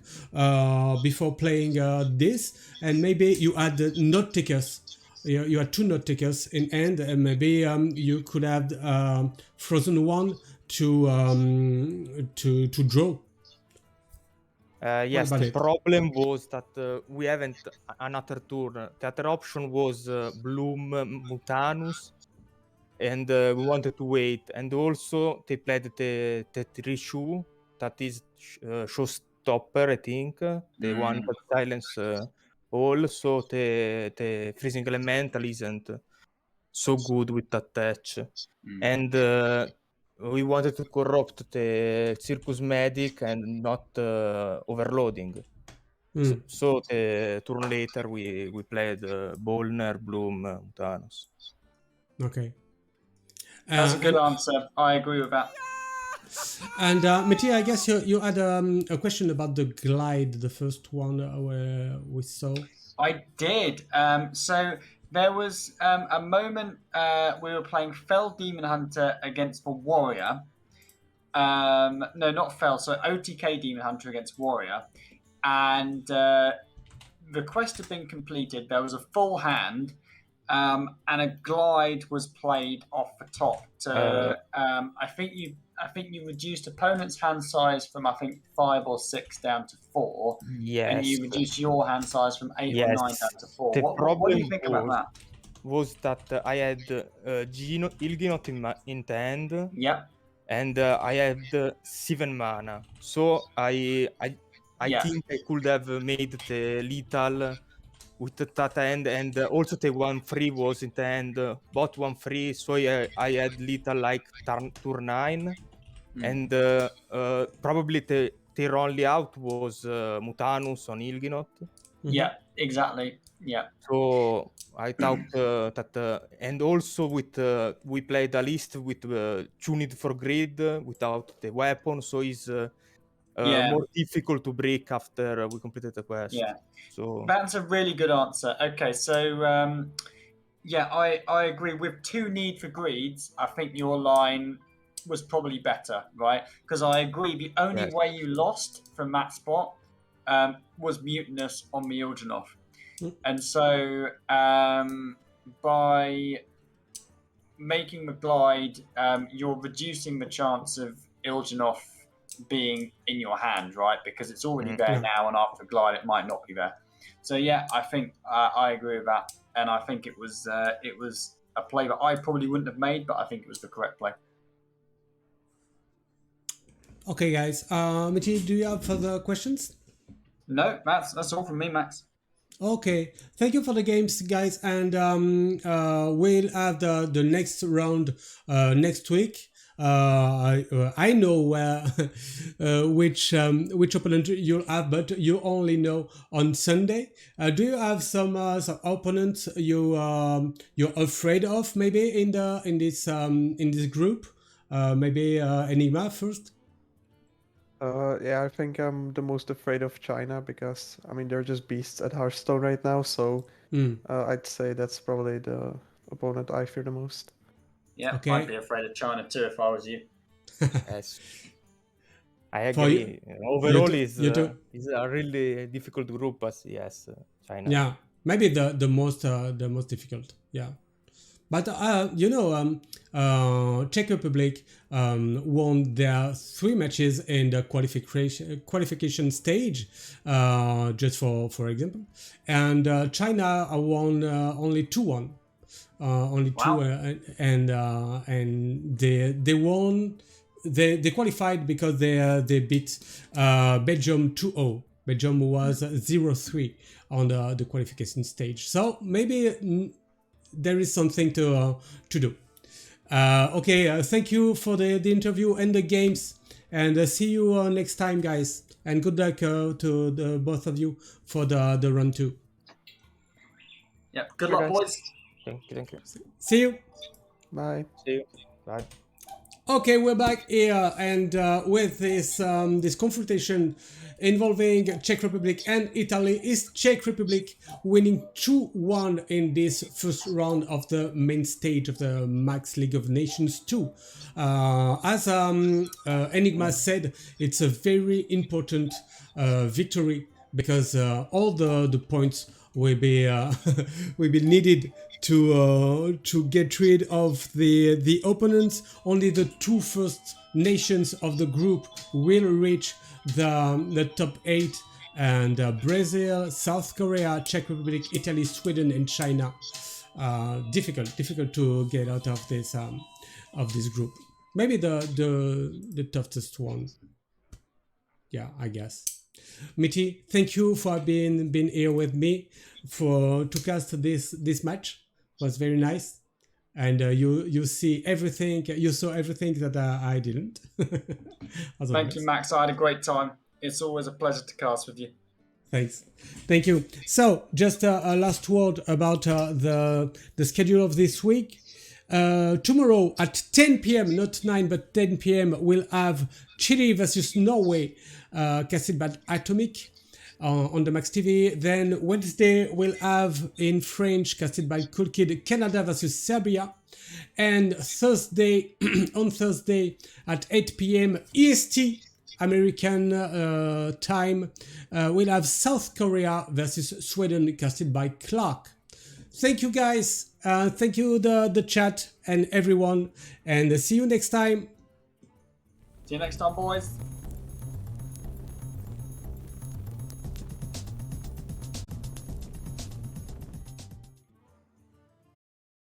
before playing this, and maybe you had note takers. You had 2 note takers in hand, and maybe you could have frozen one to draw. Yes, about the it? problem was that we haven't another turn. The other option was Bloom Mutanus, and we wanted to wait. And also they played the Trishu, that is Showstopper, I think, the one that silence all. So the Freezing Elemental isn't so good with that touch. And we wanted to corrupt the Circus Medic and not overloading. So the turn later we played Bolner, Bloom, Mutanus. Okay. That's a good answer. I agree with that. And Meati, I guess you had a question about the glide, the first one where we saw. I did. So there was a moment we were playing Fell Demon Hunter against the Warrior. No, not Fell. So OTK Demon Hunter against Warrior, and the quest had been completed. There was a full hand, and a glide was played off the top. To I think you reduced opponent's hand size from 5 or 6 down to 4. Yes. And you reduced your hand size from 8 or 9 down to 4. The What do you think about that? Was that I had Ilginot in hand. Yep. And I had 7 mana. So I think I could have made the lethal with that hand, and also the 1/3 was in the hand, bought 1/3, so I had lethal like turn 9, and probably the only out was Mutanus on Ilginot. Yeah, exactly. Yeah. So I thought that, and also with we played a list with tuned for grid without the weapon, so it's more difficult to break after we completed the quest. Yeah. So that's a really good answer. Okay, so I agree. With 2 need for greeds, I think your line was probably better, right? Because I agree, the only way you lost from that spot was Mutinous on Mjolnir. And so by making the glide, you're reducing the chance of Il'gynoth being in your hand, right? Because it's already there now, and after the glide, it might not be there. So yeah, I think I agree with that, and I think it was a play that I probably wouldn't have made, but I think it was the correct play. Okay, guys. Meati, do you have further questions? No, that's all from me, Max. Okay, thank you for the games, guys, and we'll have the next round next week. I know which opponent you'll have, but you only know on Sunday. Do you have some opponents you're afraid of maybe in this group? Maybe Enigma first. Yeah, I think I'm the most afraid of China because I mean they're just beasts at Hearthstone right now. So I'd say that's probably the opponent I fear the most. Yeah, Okay. I'd be afraid of China too if I was you. Yes, I For agree. you Overall, too- is you too. is a really difficult group, but yes, China. Yeah, maybe the most difficult. Yeah, but Czech Republic won their 3 matches in the qualification stage, just for example, and China won only 2-1, only Wow. 2, and they won. They qualified because they beat Belgium 2-0. Belgium was 0-3 on the qualification stage. So maybe there is something to do. Okay, thank you for the interview and the games. And see you next time, guys. And good luck to the both of you for the run 2. Yeah, good Sure, luck, guys. boys. Thank you. See you. Bye. See you. Bye. Okay, we're back here, and with this confrontation involving Czech Republic and Italy, is Czech Republic winning 2-1 in this first round of the main stage of the Max League of Nations 2. As Enigma said, it's a very important victory because all the points will be will be needed to get rid of the opponents. Only the 2 first nations of the group will reach the top 8, and Brazil, South Korea, Czech Republic, Italy, Sweden, and China. Difficult to get out of this group. Maybe the toughest one. Yeah, I guess. Meati, thank you for being here with me to cast this match. It was very nice, and you saw everything that I didn't. As Thank always. you, Max. I had a great time. It's always a pleasure to cast with you. Thanks. Thank you. So, just a last word about the schedule of this week. Tomorrow at 10 p.m., not 9, but 10 p.m., we'll have Chile versus Norway, casted by Atomic on the Max TV. Then Wednesday, we'll have in French, casted by Cool Kid, Canada versus Serbia. And Thursday, on Thursday at 8 p.m. EST, American time, we'll have South Korea versus Sweden, casted by Clark. Thank you, guys. Thank you, the chat and everyone. And see you next time. See you next time, boys.